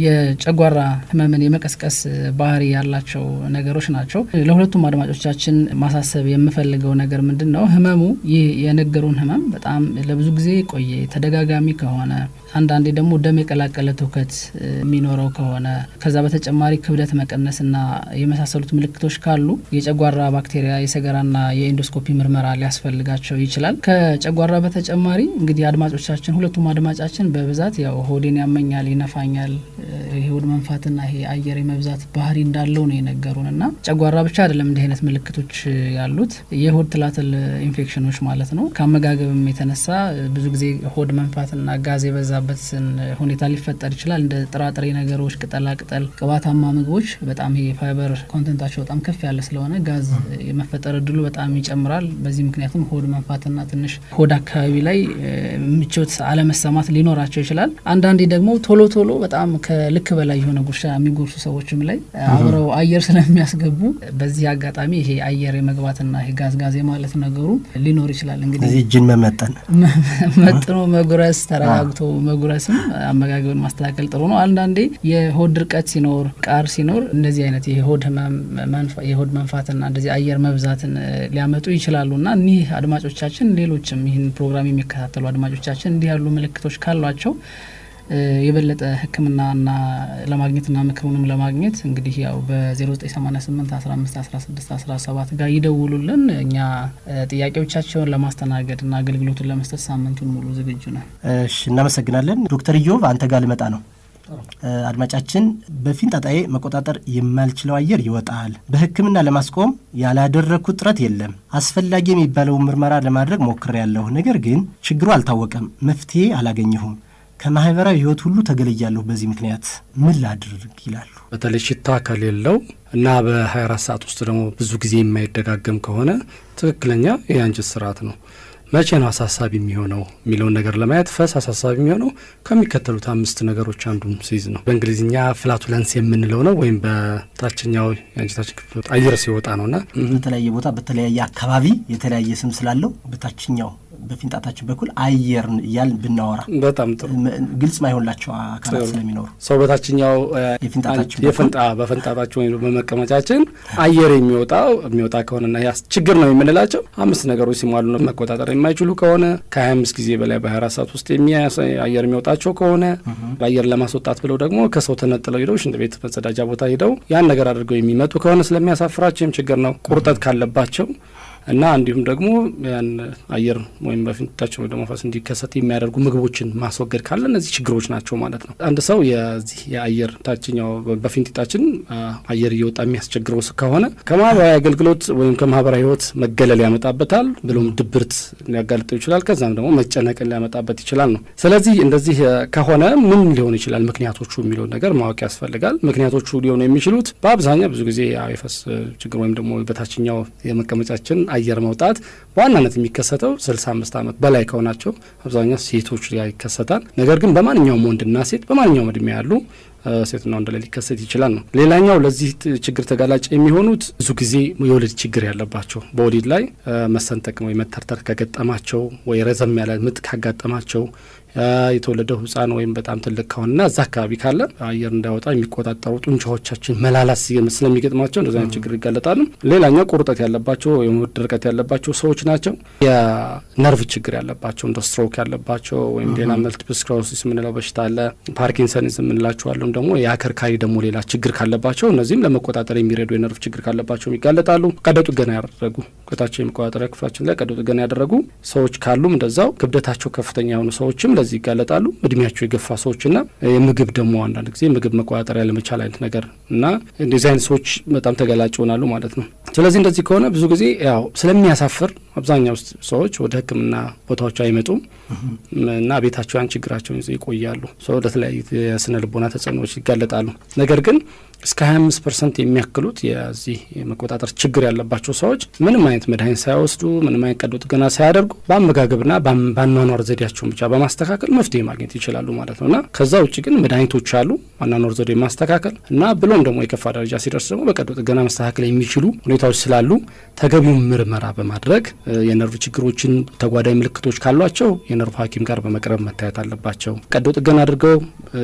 የጨጓራ ህመምን የመቀስቀስ ባህሪ ያላቸው ነገሮች ናቸው። ለሁለቱም አድማጮቻችን ማሳሰብ የምፈልገው ነገር ምንድን ነው? ህመሙ ይህ የነገሩን ህመም በጣም ለብዙ ጊዜ ቆየ ተደጋጋሚ ከሆነ አንዳንዴ ደግሞ ደም የቀላቀለ ትውከት የሚኖረው ከሆነ ከዛ በተጨማሪ ክብደት መቀነስና የመሳሰሉት ምልክቶች ካሉ የጨጓራ ባክቴሪያ የሰገራና የኢንዶስኮፒ ምርመራ ሊያስፈልጋቸው ይችላል። ከጨጓራ በተጨማሪ እንግዲህ አድማጮቻችን ሁለቱም አድማጫችን በብዛት ያው ሆዴን ያመኛል፣ ይነፋኛል፣ የሆድ መንፋትና ይሄ አየር የመብዛት ባህሪ እንዳለው ነው የነገሩንና ጨጓራ ብቻ አይደለም እንዲህ አይነት ምልክቶች ያሉት የሆድ ትላትል ኢንፌክሽኖች ማለት ነው። ከአመጋገብም የተነሳ ብዙ ጊዜ ሆድ መንፋትና ጋዝ የበዛበትን ሁኔታ ሊፈጠር ይችላል። እንደ ጥራጥሬ ነገሮች፣ ቅጠላቅጠል፣ ቅባታማ ምግቦች በጣም ይሄ ፋይበር ኮንተንታቸው በጣም ከፍ ያለ ስለሆነ ጋዝ የመፈጠር እድሉ በጣም ይጨምራል። በዚህ ምክንያቱም ሆድ መንፋትና ትንሽ ሆድ አካባቢ ላይ ምቾት አለመሰማት ሊኖራቸው ይችላል። አንዳንዴ ደግሞ ቶሎ በጣም ከልክ በላይ የሆነ ጉርሻ የሚጎርሱ ሰዎችም ላይ አብረው አየር ስለሚያስገቡ በዚህ አጋጣሚ ይሄ አየር የመግባትና ይሄ ጋዝ የማለት ነገሩ ሊኖር ይችላል። እንግዲህ እጅን መጥኖ መጉረስ፣ ተረጋግቶ መጉረስም አመጋገብን ማስተካከል ጥሩ ነው። አንዳንዴ የሆድ ድርቀት ሲኖር፣ ቃር ሲኖር እንደዚህ አይነት የሆድ መንፋትና እንደዚህ አየር መብዛትን ሊያመጡ ይችላሉና እኒህ አድማጮቻችን ሌሎችም ይህን ፕሮግራም የሚከታተሉ አድማጮቻችን እንዲህ ያሉ ምልክቶች ካሏቸው የበለጠ ሕክምናና ለማግኘትና ምክሩንም ለማግኘት እንግዲህ ያው በ0988 15 16 17 ጋር ይደውሉልን። እኛ ጥያቄዎቻቸውን ለማስተናገድና አገልግሎቱን ለመስጠት ሳምንቱን ሙሉ ዝግጁ ነን። እሺ እናመሰግናለን። ዶክተር ኢዮብ አንተ ጋር ልመጣ ነው። አድማጫችን በፊንጣጣዬ መቆጣጠር የማልችለው አየር ይወጣል። በህክምና ለማስቆም ያላደረኩት ጥረት የለም። አስፈላጊ የሚባለውን ምርመራ ለማድረግ ሞክሬያለሁ። ነገር ግን ችግሩ አልታወቀም፣ መፍትሄ አላገኘሁም። ከማህበራዊ ህይወት ሁሉ ተገለያለሁ። በዚህ ምክንያት ምን ላድርግ ይላሉ። በተለይ ሽታ ከሌለው እና በ24 ሰዓት ውስጥ ደግሞ ብዙ ጊዜ የማይደጋገም ከሆነ ትክክለኛ የአንጀት ስርዓት ነው። መቼ ነው አሳሳቢ የሚሆነው የሚለውን ነገር ለማየት ፈስ አሳሳቢ የሚሆነው ከሚከተሉት 5 ነገሮች አንዱን ሲይዝ ነው። በእንግሊዝኛ ፍላቱለንስ የምንለው ነው፣ ወይም በታችኛው የአንጀታችን ክፍል አየር ሲወጣ ነውና በተለያየ ቦታ በተለያየ አካባቢ የተለያየ ስም ስላለው በታችኛው በፊንጣታችን በኩል አየር እያልን ብናወራ በጣም ጥሩ ግልጽ ማይሆንላቸው አካላት ስለሚኖሩ ሰው በታችኛው በፈንጣታችን ወይም በመቀመጫችን አየር የሚወጣ ከሆነና ያ ችግር ነው የምንላቸው 5 ነገሮች ሲሟሉ ነው። መቆጣጠር የማይችሉ ከሆነ ከ25 ጊዜ በላይ በ24 ሰዓት ውስጥ አየር የሚወጣቸው ከሆነ በአየር ለማስወጣት ብለው ደግሞ ከሰው ተነጥለው ሄደው ሽንት ቤት መጸዳጃ ቦታ ሄደው ያን ነገር አድርገው የሚመጡ ከሆነ ስለሚያሳፍራቸውም ችግር ነው። ቁርጠት ካለባቸው እና እንዲሁም ደግሞ ያን አየር ወይም በፊንጣታቸው ወይ ደግሞ ፈስ እንዲከሰት የሚያደርጉ ምግቦችን ማስወገድ ካለ እነዚህ ችግሮች ናቸው ማለት ነው። አንድ ሰው የዚህ የአየር ታችኛው በፊንጣታችን አየር እየወጣ የሚያስቸግረው ከሆነ ከማህበራዊ አገልግሎት ወይም ከማህበራዊ ህይወት መገለል ያመጣበታል፣ ብሎም ድብርት ሊያጋልጠው ይችላል። ከዛም ደግሞ መጨነቅን ሊያመጣበት ይችላል ነው። ስለዚህ እንደዚህ ከሆነ ምን ሊሆን ይችላል ምክንያቶቹ የሚለው ነገር ማወቅ ያስፈልጋል። ምክንያቶቹ ሊሆኑ የሚችሉት በአብዛኛው ብዙ ጊዜ የፈስ ችግር ወይም ደግሞ በታችኛው የመቀመጫችን አየር መውጣት በዋናነት የሚከሰተው 65 ዓመት በላይ ከሆናቸው አብዛኛው ሴቶች ላይ ይከሰታል። ነገር ግን በማንኛውም ወንድና ሴት በማንኛውም እድሜ ያሉ ሴትና ወንድ ላይ ሊከሰት ይችላል ነው። ሌላኛው ለዚህ ችግር ተጋላጭ የሚሆኑት ብዙ ጊዜ የወሊድ ችግር ያለባቸው በወሊድ ላይ መሰንጠቅ ወይ መተርተር ከገጠማቸው ወይ ረዘም ያለ ምጥ ካጋጠማቸው የተወለደው ህፃን ወይም በጣም ትልቅ ከሆነና እዛ አካባቢ ካለ አየር እንዳይወጣ የሚቆጣጠሩ ጡንቻዎቻችን መላላስ ስለሚገጥማቸው እንደዛ አይነት ችግር ይጋለጣሉ። ሌላኛው ቁርጠት ያለባቸው ወይም ድርቀት ያለባቸው ሰዎች ናቸው። የነርቭ ችግር ያለባቸው እንደ ስትሮክ ያለባቸው ወይም ሌላ መልቲፕል ስክለሮሲስ የምንለው በሽታ አለ፣ ፓርኪንሰንስ የምንላቸው አሉ። ደግሞ የአከርካሪ ደግሞ ሌላ ችግር ካለባቸው እነዚህም ለመቆጣጠር የሚረዱ የነርቭ ችግር ካለባቸው ይጋለጣሉ። ቀዶ ጥገና ያደረጉ ከታች የመቆጣጠሪያ ክፍላችን ላይ ቀዶ ጥገና ያደረጉ ሰዎች ካሉም እንደዛው ክብደታቸው ከፍተኛ የሆኑ ሰዎችም ለዚህ ይጋለጣሉ። እድሜያቸው የገፋ ሰዎችና የምግብ ደግሞ አንዳንድ ጊዜ ምግብ መቆጣጠር ያለመቻል አይነት ነገር እና እንደዚህ አይነት ሰዎች በጣም ተጋላጭ ይሆናሉ ማለት ነው። ስለዚህ እንደዚህ ከሆነ ብዙ ጊዜ ያው ስለሚያሳፍር አብዛኛው ሰዎች ወደ ሕክምና ቦታዎች አይመጡም እና ቤታቸው ያን ችግራቸውን ይዘው ይቆያሉ። ሰው ለተለያዩ የስነ ልቦና ተጽዕኖዎች ይጋለጣሉ። ነገር ግን እስከ 25% የሚያክሉት የዚህ የመቆጣጠር ችግር ያለባቸው ሰዎች ምንም አይነት መድኃኒት ሳይወስዱ ምንም አይነት ቀዶ ጥገና ሳያደርጉ በአመጋገብና በአኗኗር ዘዴያቸውን ብቻ በማስተካከል መፍትሄ ማግኘት ይችላሉ ማለት ነውና ከዛ ውጭ ግን መድኃኒቶች አሉ አኗኗር ዘዴ ማስተካከል እና ብሎም ደግሞ የከፋ ደረጃ ሲደርስ ደግሞ በቀዶ ጥገና ማስተካከል የሚችሉ ሁኔታዎች ስላሉ ተገቢውን ምርመራ በማድረግ የነርቭ ችግሮችን ተጓዳኝ ምልክቶች ካሏቸው የነርቭ ሐኪም ጋር በመቅረብ መታየት አለባቸው። ቀዶ ጥገና አድርገው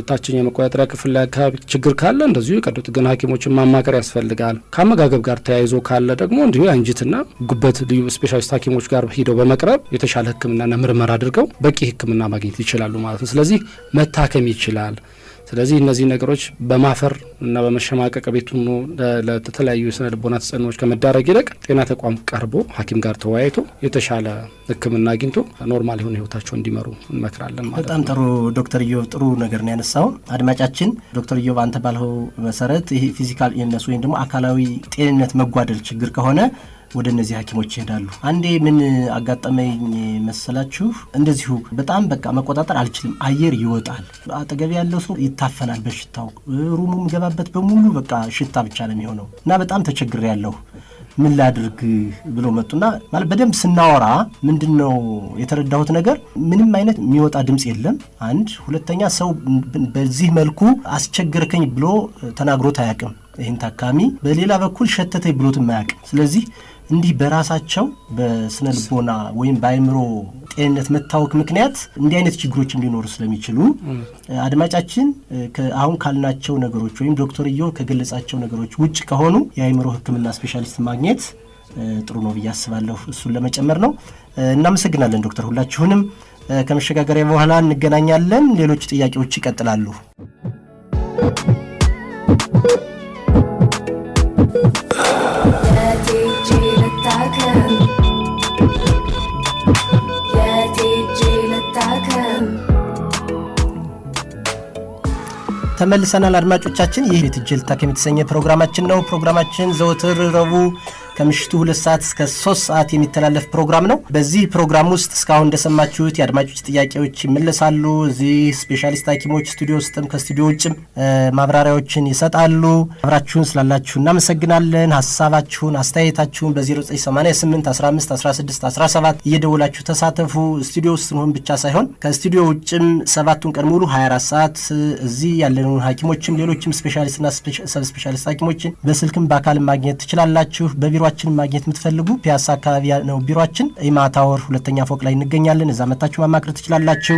ታችኛው የመቆጣጠሪያ ክፍል ላይ ችግር ካለ እንደዚሁ ቀዶ ጥገና ሐኪሞችን ማማከር ያስፈልጋል። ከአመጋገብ ጋር ተያይዞ ካለ ደግሞ እንዲሁ አንጀትና ጉበት ልዩ ስፔሻሊስት ሐኪሞች ጋር ሄደው በመቅረብ የተሻለ ሕክምናና ምርመራ አድርገው በቂ ሕክምና ማግኘት ይችላሉ ማለት ነው። ስለዚህ መታከም ይችላል። ስለዚህ እነዚህ ነገሮች በማፈር እና በመሸማቀቅ ቤቱ ለተለያዩ የስነ ልቦና ተጽዕኖዎች ከመዳረግ ይልቅ ጤና ተቋም ቀርቦ ሐኪም ጋር ተወያይቶ የተሻለ ሕክምና አግኝቶ ኖርማል የሆነ ህይወታቸው እንዲመሩ እንመክራለን ማለት ነው። በጣም ጥሩ ዶክተር ኢዮብ ጥሩ ነገር ነው ያነሳው። አድማጫችን ዶክተር ኢዮብ አንተ ባልኸው መሰረት ይሄ ፊዚካል ኢልነስ ወይም ደግሞ አካላዊ ጤንነት መጓደል ችግር ከሆነ ወደ እነዚህ ሐኪሞች ይሄዳሉ። አንዴ ምን አጋጠመኝ መሰላችሁ? እንደዚሁ በጣም በቃ መቆጣጠር አልችልም፣ አየር ይወጣል፣ አጠገብ ያለው ሰው ይታፈናል በሽታው፣ ሩሙ የሚገባበት በሙሉ በቃ ሽታ ብቻ ነው የሚሆነው እና በጣም ተቸግሬያለሁ፣ ምን ላድርግ ብሎ መጡና ማለት በደንብ ስናወራ ምንድነው የተረዳሁት ነገር ምንም አይነት የሚወጣ ድምጽ የለም። አንድ ሁለተኛ ሰው በዚህ መልኩ አስቸገርከኝ ብሎ ተናግሮት አያውቅም ይህን ታካሚ። በሌላ በኩል ሸተተኝ ብሎት አያውቅም። ስለዚህ እንዲህ በራሳቸው በስነ ልቦና ወይም በአይምሮ ጤንነት መታወክ ምክንያት እንዲህ አይነት ችግሮች እንዲኖሩ ስለሚችሉ አድማጫችን አሁን ካልናቸው ነገሮች ወይም ዶክተር ኢዮብ ከገለጻቸው ነገሮች ውጭ ከሆኑ የአይምሮ ሕክምና ስፔሻሊስት ማግኘት ጥሩ ነው ብዬ አስባለሁ። እሱን ለመጨመር ነው። እናመሰግናለን ዶክተር ሁላችሁንም። ከመሸጋገሪያ በኋላ እንገናኛለን። ሌሎች ጥያቄዎች ይቀጥላሉ። ተመልሰናል አድማጮቻችን። ይህ የት እጅ ልታከም የተሰኘ ፕሮግራማችን ነው። ፕሮግራማችን ዘወትር ረቡዕ ከምሽቱ 2 ሰዓት እስከ 3 ሰዓት የሚተላለፍ ፕሮግራም ነው። በዚህ ፕሮግራም ውስጥ እስካሁን እንደሰማችሁት የአድማጮች ጥያቄዎች ይመለሳሉ። እዚህ ስፔሻሊስት ሐኪሞች ስቱዲዮ ውስጥም ከስቱዲዮ ውጭም ማብራሪያዎችን ይሰጣሉ። አብራችሁን ስላላችሁ እናመሰግናለን። ሀሳባችሁን አስተያየታችሁን በ0988 15 16 17 እየደወላችሁ ተሳተፉ። ስቱዲዮ ውስጥ መሆን ብቻ ሳይሆን ከስቱዲዮ ውጭም 7ቱን ቀን ሙሉ 24 ሰዓት እዚህ ያለነውን ሐኪሞችም ሌሎችም ስፔሻሊስትና ሰብ ስፔሻሊስት ሐኪሞችን በስልክም በአካልም ማግኘት ትችላላችሁ። ቢሮአችን ማግኘት የምትፈልጉ ፒያሳ አካባቢ ነው ቢሮአችን። ኢማ ታወር 2ኛ ፎቅ ላይ እንገኛለን። እዛ መጣችሁ ማማከር ትችላላችሁ።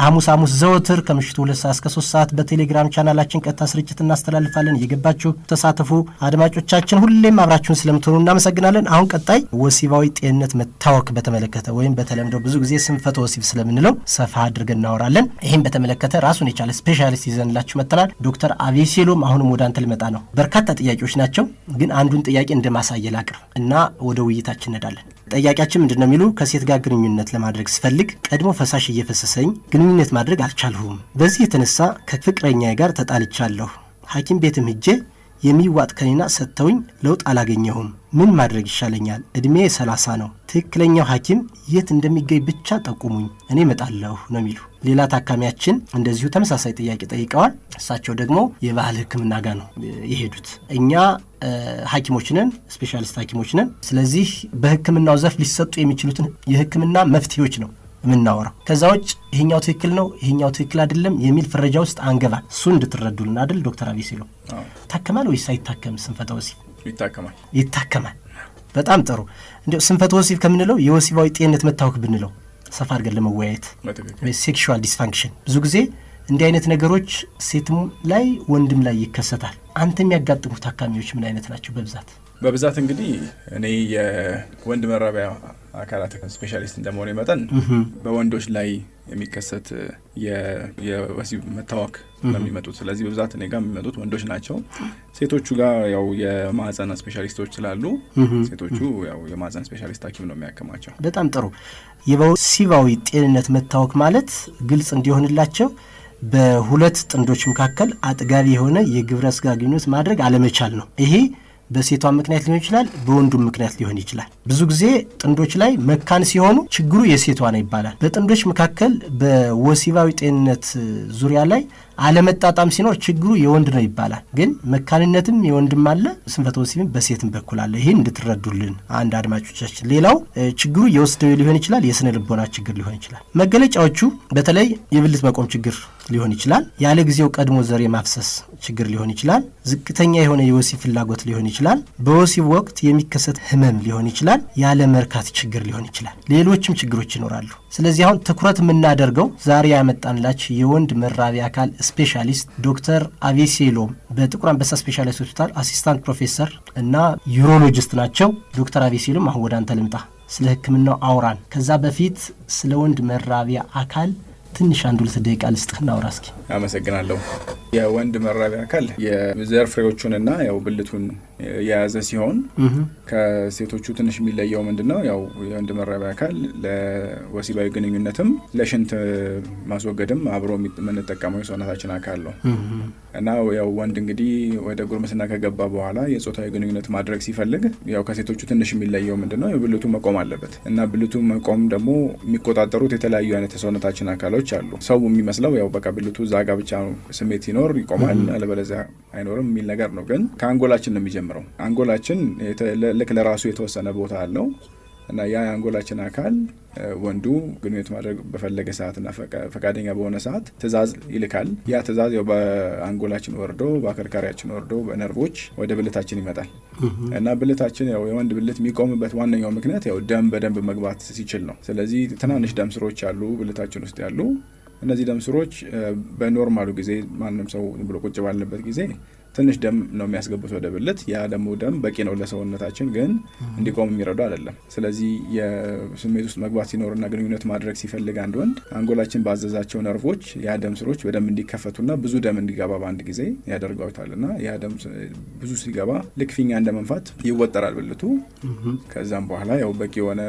ሐሙስ ዘወትር ከምሽቱ 2 ሰዓት እስከ 3 ሰዓት በቴሌግራም ቻናላችን ቀጥታ ስርጭት እናስተላልፋለን። እየገባችሁ ተሳተፉ። አድማጮቻችን ሁሌም አብራችሁን ስለምትሆኑ እናመሰግናለን። አሁን ቀጣይ ወሲባዊ ጤንነት መታወክ በተመለከተ ወይም በተለምዶ ብዙ ጊዜ ስንፈተ ወሲብ ስለምንለው ሰፋ አድርገን እናወራለን። ይህም በተመለከተ ራሱን የቻለ ስፔሻሊስት ይዘንላችሁ መጥተናል። ዶክተር አቤሴሎም አሁንም ወደ አንተ ልመጣ ነው። በርካታ ጥያቄዎች ናቸው፣ ግን አንዱን ጥያቄ እንደማሳየል አቅርብ እና ወደ ውይይታችን እንሄዳለን። ጥያቄያችን ምንድነው የሚሉ ከሴት ጋር ግንኙነት ለማድረግ ስፈልግ ቀድሞ ፈሳሽ እየፈሰሰኝ ግንኙነት ማድረግ አልቻልሁም። በዚህ የተነሳ ከፍቅረኛዬ ጋር ተጣልቻለሁ። ሐኪም ቤትም ሄጄ የሚዋጥ ከኒና ሰጥተውኝ ለውጥ አላገኘሁም። ምን ማድረግ ይሻለኛል? እድሜ 30 ነው። ትክክለኛው ሐኪም የት እንደሚገኝ ብቻ ጠቁሙኝ፣ እኔ እመጣለሁ ነው የሚሉ ሌላ ታካሚያችን እንደዚሁ ተመሳሳይ ጥያቄ ጠይቀዋል። እሳቸው ደግሞ የባህል ሕክምና ጋር ነው የሄዱት። እኛ ሐኪሞች ነን፣ ስፔሻሊስት ሐኪሞች ነን። ስለዚህ በሕክምናው ዘርፍ ሊሰጡ የሚችሉትን የሕክምና መፍትሄዎች ነው የምናወራው። ከዛ ውጭ ይሄኛው ትክክል ነው ይሄኛው ትክክል አይደለም የሚል ፍረጃ ውስጥ አንገባ። እሱ እንድትረዱልን አይደል ዶክተር አቤሴሎም? ታከማል ወይስ አይታከም? ስንፈተ ወሲብ ይታከማል። በጣም ጥሩ። እንዴው ስንፈተ ወሲብ ከምንለው የወሲባዊ ጤንነት መታወክ ብንለው ሰፋ አድርገን ለመወያየት ሴክሹዋል ዲስፋንክሽን ብዙ ጊዜ እንዲህ አይነት ነገሮች ሴትም ላይ ወንድም ላይ ይከሰታል። አንተ የሚያጋጥሙ ታካሚዎች ምን አይነት ናቸው? በብዛት እንግዲህ እኔ የወንድ መራቢያ አካላት ስፔሻሊስት እንደመሆነ መጠን በወንዶች ላይ የሚከሰት የወሲብ መታወክ ነው የሚመጡት። ስለዚህ በብዛት እኔ ጋር የሚመጡት ወንዶች ናቸው። ሴቶቹ ጋር ያው የማህፀን ስፔሻሊስቶች ስላሉ ሴቶቹ ያው የማህፀን ስፔሻሊስት ሐኪም ነው የሚያከማቸው። በጣም ጥሩ። የወሲባዊ ጤንነት መታወክ ማለት ግልጽ እንዲሆንላቸው በሁለት ጥንዶች መካከል አጥጋቢ የሆነ የግብረ ስጋ ግንኙነት ማድረግ አለመቻል ነው። ይሄ በሴቷ ምክንያት ሊሆን ይችላል፣ በወንዱም ምክንያት ሊሆን ይችላል። ብዙ ጊዜ ጥንዶች ላይ መካን ሲሆኑ ችግሩ የሴቷ ነው ይባላል። በጥንዶች መካከል በወሲባዊ ጤንነት ዙሪያ ላይ አለመጣጣም ሲኖር ችግሩ የወንድ ነው ይባላል። ግን መካንነትም የወንድም አለ፣ ስንፈተ ወሲብም በሴትም በኩል አለ። ይህን እንድትረዱልን አንድ አድማጮቻችን። ሌላው ችግሩ የወስደው ሊሆን ይችላል፣ የስነ ልቦና ችግር ሊሆን ይችላል። መገለጫዎቹ በተለይ የብልት መቆም ችግር ሊሆን ይችላል፣ ያለ ጊዜው ቀድሞ ዘር የማፍሰስ ችግር ሊሆን ይችላል፣ ዝቅተኛ የሆነ የወሲብ ፍላጎት ሊሆን ይችላል፣ በወሲብ ወቅት የሚከሰት ህመም ሊሆን ይችላል፣ ያለ መርካት ችግር ሊሆን ይችላል። ሌሎችም ችግሮች ይኖራሉ። ስለዚህ አሁን ትኩረት የምናደርገው ዛሬ ያመጣንላችሁ የወንድ መራቢያ አካል ስፔሻሊስት ዶክተር አቤሴሎም በጥቁር አንበሳ ስፔሻሊስት ሆስፒታል አሲስታንት ፕሮፌሰር እና ዩሮሎጂስት ናቸው። ዶክተር አቤሴሎም አሁን ወደ አንተ ልምጣ። ስለ ህክምናው አውራን። ከዛ በፊት ስለ ወንድ መራቢያ አካል ትንሽ 1-2 ደቂቃ ልስጥህና አውራ እስኪ። አመሰግናለሁ። የወንድ መራቢያ አካል የዘር ፍሬዎቹንና ያው ብልቱን የያዘ ሲሆን ከሴቶቹ ትንሽ የሚለየው ምንድነው? ያው የወንድ መራቢያ አካል ለወሲባዊ ግንኙነትም ለሽንት ማስወገድም አብሮ የምንጠቀመው የሰውነታችን አካል ነው እና ያው ወንድ እንግዲህ ወደ ጉርምስና ከገባ በኋላ የጾታዊ ግንኙነት ማድረግ ሲፈልግ ያው ከሴቶቹ ትንሽ የሚለየው ምንድነው? የብልቱ መቆም አለበት እና ብልቱ መቆም ደግሞ የሚቆጣጠሩት የተለያዩ አይነት የሰውነታችን አካሎች አሉ። ሰው የሚመስለው ያው በቃ ብልቱ ዛጋ ብቻ ነው፣ ስሜት ሲኖር ይቆማል አለበለዚያ አይኖርም የሚል ነገር ነው። ግን ከአንጎላችን ነው የሚጀምረው። አንጎላችን ልክ ለራሱ የተወሰነ ቦታ አለው እና ያ የአንጎላችን አካል ወንዱ ግንኙነት ማድረግ በፈለገ ሰዓትና ፈቃደኛ በሆነ ሰዓት ትእዛዝ ይልካል። ያ ትእዛዝ ያው በአንጎላችን ወርዶ በአከርካሪያችን ወርዶ በነርቮች ወደ ብልታችን ይመጣል እና ብልታችን ያው የወንድ ብልት የሚቆምበት ዋነኛው ምክንያት ያው ደም በደንብ መግባት ሲችል ነው። ስለዚህ ትናንሽ ደም ስሮች አሉ ብልታችን ውስጥ ያሉ። እነዚህ ደም ስሮች በኖርማሉ ጊዜ ማንም ሰው ብሎ ቁጭ ባለበት ጊዜ ትንሽ ደም ነው የሚያስገቡት ወደ ብልት። ያ ደግሞ ደም በቂ ነው ለሰውነታችን፣ ግን እንዲቆም የሚረዱ አይደለም። ስለዚህ የስሜት ውስጥ መግባት ሲኖርና ግንኙነት ማድረግ ሲፈልግ አንድ ወንድ አንጎላችን ባዘዛቸው ነርቮች ያ ደም ስሮች በደንብ እንዲከፈቱና ብዙ ደም እንዲገባ በአንድ ጊዜ ያደርገውታልና ያ ደም ብዙ ሲገባ ልክ ፊኛ እንደመንፋት ይወጠራል ብልቱ። ከዛም በኋላ ያው በቂ የሆነ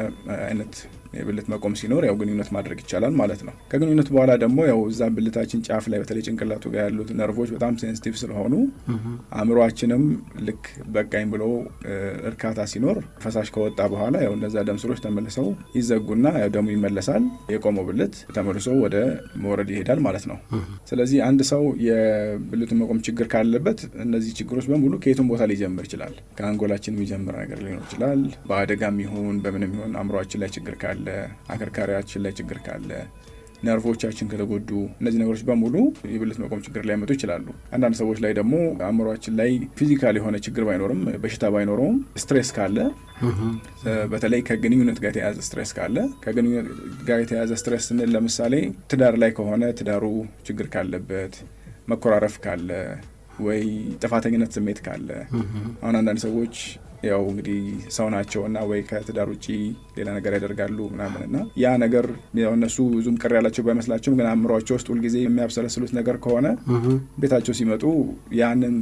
አይነት የብልት መቆም ሲኖር ያው ግንኙነት ማድረግ ይቻላል ማለት ነው። ከግንኙነት በኋላ ደግሞ ያው እዛ ብልታችን ጫፍ ላይ በተለይ ጭንቅላቱ ጋር ያሉት ነርቮች በጣም ሴንሲቲቭ ስለሆኑ አእምሯችንም ልክ በቃኝ ብሎ እርካታ ሲኖር ፈሳሽ ከወጣ በኋላ ያው እነዛ ደም ስሮች ተመልሰው ይዘጉና ያው ደሙ ይመለሳል። የቆመው ብልት ተመልሶ ወደ መውረድ ይሄዳል ማለት ነው። ስለዚህ አንድ ሰው የብልቱን መቆም ችግር ካለበት እነዚህ ችግሮች በሙሉ ከየቱም ቦታ ሊጀምር ይችላል። ከአንጎላችን የሚጀምር ነገር ሊሆን ይችላል። በአደጋም ይሁን በምንም ይሁን አእምሯችን ላይ ችግር ካለ፣ አከርካሪያችን ላይ ችግር ካለ፣ ነርቮቻችን ከተጎዱ እነዚህ ነገሮች በሙሉ የብልት መቆም ችግር ሊያመጡ ይችላሉ። አንዳንድ ሰዎች ላይ ደግሞ አእምሯችን ላይ ፊዚካል የሆነ ችግር ባይኖርም በሽታ ባይኖረውም ስትሬስ ካለ፣ በተለይ ከግንኙነት ጋር የተያዘ ስትሬስ ካለ፣ ከግንኙነት ጋር የተያዘ ስትሬስ ስንል ለምሳሌ ትዳር ላይ ከሆነ ትዳሩ ችግር ካለበት፣ መኮራረፍ ካለ ወይ ጥፋተኝነት ስሜት ካለ አሁን አንዳንድ ሰዎች ያው እንግዲህ ሰው ናቸውና ወይ ከትዳር ውጪ ሌላ ነገር ያደርጋሉ ምናምንና ያ ነገር ያው እነሱ ብዙም ቅር ያላቸው ባይመስላቸውም ግን አእምሯቸው ውስጥ ሁልጊዜ የሚያብሰለስሉት ነገር ከሆነ ቤታቸው ሲመጡ ያንን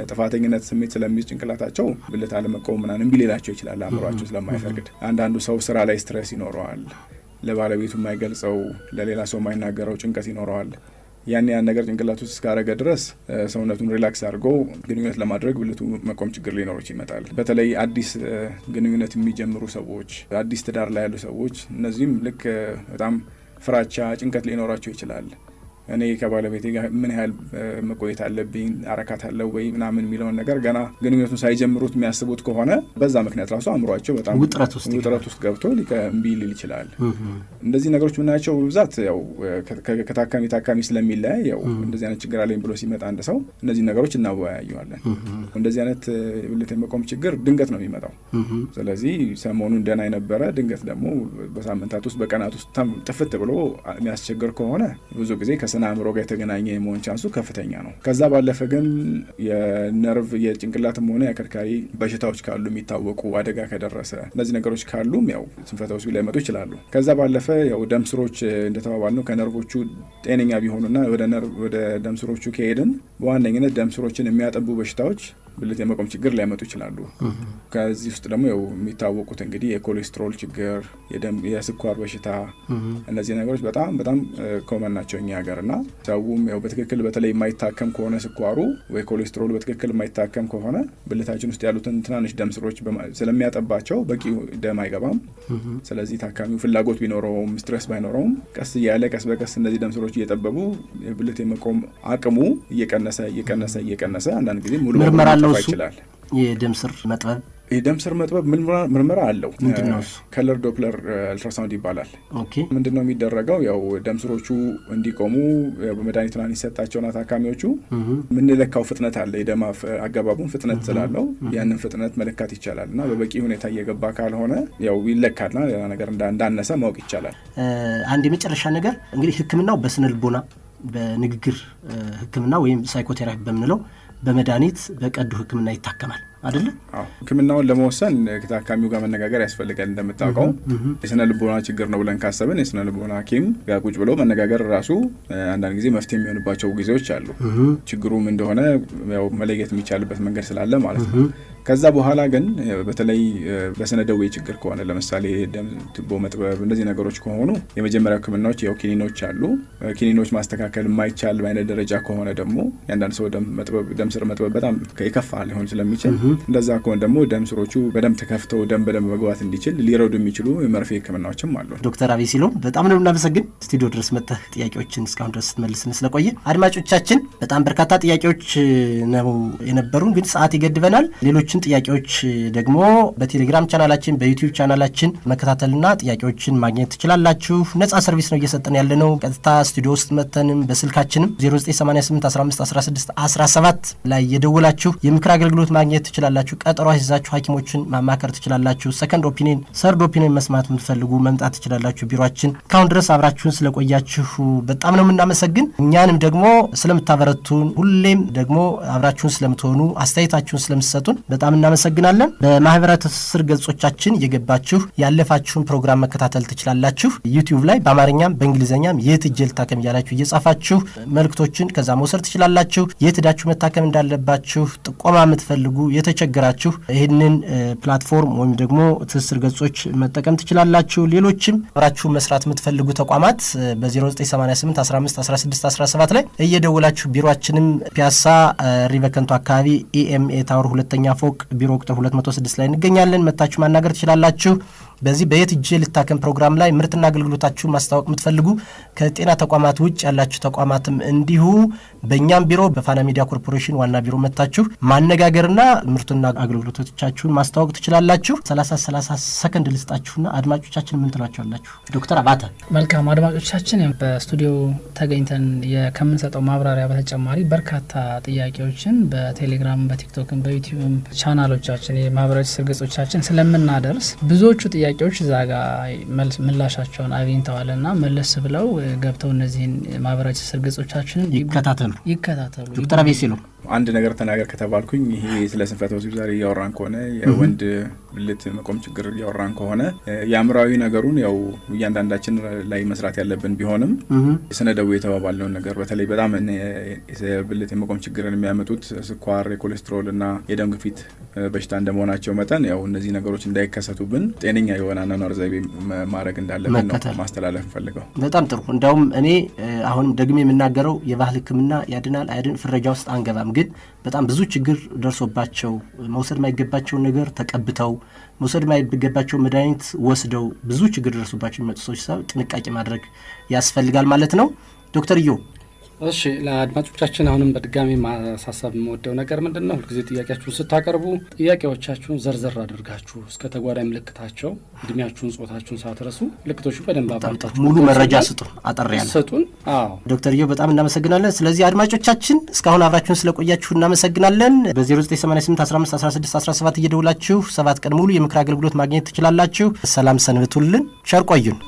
ጥፋተኝነት ስሜት ስለሚይዝ ጭንቅላታቸው ብልት አለመቆም ምናምን ቢሌላቸው ይችላል አእምሯቸው ስለማይፈቅድ። አንዳንዱ ሰው ስራ ላይ ስትሬስ ይኖረዋል፣ ለባለቤቱ የማይገልጸው ለሌላ ሰው የማይናገረው ጭንቀት ይኖረዋል። ያን ነገር ጭንቅላቱ ውስጥ እስካረገ ድረስ ሰውነቱን ሪላክስ አድርጎ ግንኙነት ለማድረግ ብልቱ መቆም ችግር ሊኖሮች ይመጣል። በተለይ አዲስ ግንኙነት የሚጀምሩ ሰዎች፣ አዲስ ትዳር ላይ ያሉ ሰዎች እነዚህም ልክ በጣም ፍራቻ፣ ጭንቀት ሊኖራቸው ይችላል። እኔ ከባለቤቴ ጋር ምን ያህል መቆየት አለብኝ፣ አረካታለሁ ወይ ምናምን የሚለውን ነገር ገና ግንኙነቱን ሳይጀምሩት የሚያስቡት ከሆነ በዛ ምክንያት ራሱ አእምሯቸው በጣም ውጥረት ውስጥ ገብቶ እምቢ ሊል ይችላል። እንደዚህ ነገሮች ምናቸው ብዛት ያው ከታካሚ ስለሚለያይ ያው እንደዚህ አይነት ችግር አለኝ ብሎ ሲመጣ አንድ ሰው እነዚህ ነገሮች እናወያየዋለን። እንደዚህ አይነት ብልት የመቆም ችግር ድንገት ነው የሚመጣው። ስለዚህ ሰሞኑን ደህና የነበረ ድንገት ደግሞ በሳምንታት ውስጥ በቀናት ውስጥ ጥፍት ብሎ የሚያስቸግር ከሆነ ብዙ ጊዜ ከስነ አእምሮ ጋር የተገናኘ የመሆን ቻንሱ ከፍተኛ ነው። ከዛ ባለፈ ግን የነርቭ የጭንቅላትም ሆነ የአከርካሪ በሽታዎች ካሉ የሚታወቁ አደጋ ከደረሰ እነዚህ ነገሮች ካሉም ያው ስንፈተ ወሲብ ሊመጡ ይችላሉ። ከዛ ባለፈ ያው ደም ስሮች እንደተባባልነው ከነርቮቹ ጤነኛ ቢሆኑና ወደ ደም ስሮቹ ከሄድን በዋነኝነት ደም ስሮችን የሚያጠቡ በሽታዎች ብልት የመቆም ችግር ሊያመጡ ይችላሉ። ከዚህ ውስጥ ደግሞ ያው የሚታወቁት እንግዲህ የኮሌስትሮል ችግር፣ የስኳር በሽታ እነዚህ ነገሮች በጣም ኮመን ናቸው እኛ ሀገር እና ሰውም ያው በትክክል በተለይ የማይታከም ከሆነ ስኳሩ ወይ ኮሌስትሮል በትክክል የማይታከም ከሆነ ብልታችን ውስጥ ያሉትን ትናንሽ ደም ስሮች ስለሚያጠባቸው በቂ ደም አይገባም። ስለዚህ ታካሚው ፍላጎት ቢኖረውም ስትሬስ ባይኖረውም ቀስ እያለ ቀስ በቀስ እነዚህ ደም ስሮች እየጠበቡ የብልት የመቆም አቅሙ እየቀነሰ አንዳንድ ጊዜ ሙሉ ምርመራ ይችላል። የደም ስር መጥበብ የደም ስር መጥበብ ምርመራ አለው። ከለር ዶፕለር አልትራሳውንድ ይባላል። ምንድነው የሚደረገው? ያው ደም ስሮቹ እንዲቆሙ በመድኃኒት ምናምን ይሰጣቸውና ታካሚዎቹ የምንለካው ፍጥነት አለ። የደም አገባቡን ፍጥነት ስላለው ያንን ፍጥነት መለካት ይቻላል እና በበቂ ሁኔታ እየገባ ካልሆነ ያው ይለካልና ሌላ ነገር እንዳነሰ ማወቅ ይቻላል። አንድ የመጨረሻ ነገር እንግዲህ ሕክምናው በስነ ልቦና በንግግር ሕክምና ወይም ሳይኮቴራፒ በምንለው በመድኃኒት በቀዶ ሕክምና ይታከማል አይደለ? ሕክምናውን ለመወሰን ከታካሚው ጋር መነጋገር ያስፈልጋል። እንደምታውቀው የስነ ልቦና ችግር ነው ብለን ካሰብን የስነ ልቦና ሐኪም ጋር ቁጭ ብሎ መነጋገር ራሱ አንዳንድ ጊዜ መፍትሄ የሚሆንባቸው ጊዜዎች አሉ። ችግሩም እንደሆነ ያው መለየት የሚቻልበት መንገድ ስላለ ማለት ነው። ከዛ በኋላ ግን በተለይ በስነ ደዌ ችግር ከሆነ ለምሳሌ ደም ቱቦ መጥበብ እንደዚህ ነገሮች ከሆኑ የመጀመሪያ ሕክምናዎች ያው ኪኒኖች አሉ። ኪኒኖች ማስተካከል የማይቻል በአይነት ደረጃ ከሆነ ደግሞ የአንዳንድ ሰው ደም ስር መጥበብ በጣም የከፋ ሊሆን ስለሚችል እንደዛ ከሆነ ደግሞ ደም ስሮቹ በደንብ ተከፍተው ደም በደንብ መግባት እንዲችል ሊረዱ የሚችሉ የመርፌ ሕክምናዎችም አሉ። ዶክተር አቤ ሲሎም በጣም ነው እናመሰግን። ስቱዲዮ ድረስ መጥተህ ጥያቄዎችን እስካሁን ድረስ ስትመልስን ስለቆየ አድማጮቻችን በጣም በርካታ ጥያቄዎች ነው የነበሩን፣ ግን ሰዓት ይገድበናል። ሌሎችን ጥያቄዎች ደግሞ በቴሌግራም ቻናላችን በዩቲዩብ ቻናላችን መከታተልና ጥያቄዎችን ማግኘት ትችላላችሁ። ነጻ ሰርቪስ ነው እየሰጠን ያለነው። ቀጥታ ስቱዲዮ ውስጥ መተንም በስልካችንም 0988 15 16 17 ላይ የደወላችሁ የምክር አገልግሎት ማግኘት ትችላላችሁ። ቀጠሮ ይዛችሁ ሐኪሞችን ማማከር ትችላላችሁ። ሰከንድ ኦፒኒየን፣ ሰርድ ኦፒኒየን መስማት የምትፈልጉ መምጣት ትችላላችሁ ቢሮአችን። ካሁን ድረስ አብራችሁን ስለቆያችሁ በጣም ነው የምናመሰግን። እኛንም ደግሞ ስለምታበረቱን ሁሌም ደግሞ አብራችሁን ስለምትሆኑ አስተያየታችሁን ስለምትሰጡን በጣም እናመሰግናለን። በማህበራዊ ትስስር ገጾቻችን እየገባችሁ ያለፋችሁን ፕሮግራም መከታተል ትችላላችሁ። ዩቲዩብ ላይ በአማርኛም በእንግሊዝኛም የት ሄጄ ልታከም እያላችሁ እየጻፋችሁ መልእክቶችን ከዛ መውሰድ ትችላላችሁ። የት ሄዳችሁ መታከም እንዳለባችሁ ጥቆማ የምትፈልጉ የተቸገራችሁ ይህንን ፕላትፎርም ወይም ደግሞ ትስስር ገጾች መጠቀም ትችላላችሁ። ሌሎችም አብራችሁ መስራት የምትፈልጉ ተቋማት በ0988 15 16 17 ላይ እየደወላችሁ ቢሮአችንም ፒያሳ ሪቨከንቱ አካባቢ ኢኤምኤ ታወር ሁለተኛ ፎቅ ቢሮ ቁጥር 206 ላይ እንገኛለን። መታችሁ ማናገር ትችላላችሁ። በዚህ በየት ሄጄ ልታከም ፕሮግራም ላይ ምርትና አገልግሎታችሁን ማስተዋወቅ የምትፈልጉ ከጤና ተቋማት ውጭ ያላችሁ ተቋማትም እንዲሁ በእኛም ቢሮ በፋና ሚዲያ ኮርፖሬሽን ዋና ቢሮ መታችሁ ማነጋገርና ምርትና አገልግሎቶቻችሁን ማስተዋወቅ ትችላላችሁ። 30 ሰከንድ ልስጣችሁና አድማጮቻችን ምን ትሏቸዋላችሁ? ዶክተር አባተ። መልካም አድማጮቻችን፣ በስቱዲዮ ተገኝተን ከምንሰጠው ማብራሪያ በተጨማሪ በርካታ ጥያቄዎችን በቴሌግራም፣ በቲክቶክም፣ በዩቲዩብም ቻናሎቻችን የማህበራዊ ትስስር ገጾቻችን ስለምናደርስ ብዙዎቹ ጥያቄዎች እዛ ጋር ምላሻቸውን አግኝተዋልና መለስ ብለው ገብተው እነዚህን ማህበራዊ ትስስር ገጾቻችንን ይከታተሉ። ዶክተር አቤሲሎ አንድ ነገር ተናገር ከተባልኩኝ ይሄ ስለ ስንፈተ ወሲብ ዛሬ እያወራን ከሆነ የወንድ ብልት መቆም ችግር እያወራን ከሆነ የአእምራዊ ነገሩን ያው እያንዳንዳችን ላይ መስራት ያለብን ቢሆንም የስነ ደዌ የተባባልነውን ነገር በተለይ በጣም ብልት የመቆም ችግርን የሚያመጡት ስኳር፣ የኮሌስትሮል እና የደም ግፊት በሽታ እንደመሆናቸው መጠን ያው እነዚህ ነገሮች እንዳይከሰቱብን ጤነኛ የሆነ አኗኗር ዘይቤ ማድረግ እንዳለብን ነው ማስተላለፍ ፈልገው። በጣም ጥሩ። እንደውም እኔ አሁንም ደግሜ የምናገረው የባህል ሕክምና ያድናል አይድን ፍረጃ ውስጥ አንገባም። ግን በጣም ብዙ ችግር ደርሶባቸው መውሰድ ማይገባቸውን ነገር ተቀብተው መውሰድ ማይገባቸው መድኃኒት ወስደው ብዙ ችግር ደርሶባቸው የሚመጡ ሰዎች ጥንቃቄ ማድረግ ያስፈልጋል ማለት ነው። ዶክተር ኢዮ እሺ፣ ለአድማጮቻችን አሁንም በድጋሚ ማሳሰብ የምወደው ነገር ምንድን ነው፣ ሁልጊዜ ጥያቄያችሁን ስታቀርቡ ጥያቄዎቻችሁን ዘርዘር አድርጋችሁ እስከ ተጓዳኝ ምልክታቸው እድሜያችሁን፣ ጾታችሁን ሳትረሱ ምልክቶቹ በደንብ አባምጣችሁ ሙሉ መረጃ ስጡን፣ አጠር ያለ ስጡን። ዶክተር ኢዮ በጣም እናመሰግናለን። ስለዚህ አድማጮቻችን እስካሁን አብራችሁን ስለቆያችሁ እናመሰግናለን። በ0988 15 16 17 እየደውላችሁ 7 ቀን ሙሉ የምክር አገልግሎት ማግኘት ትችላላችሁ። ሰላም ሰንብቱልን። ቸር ቆዩን።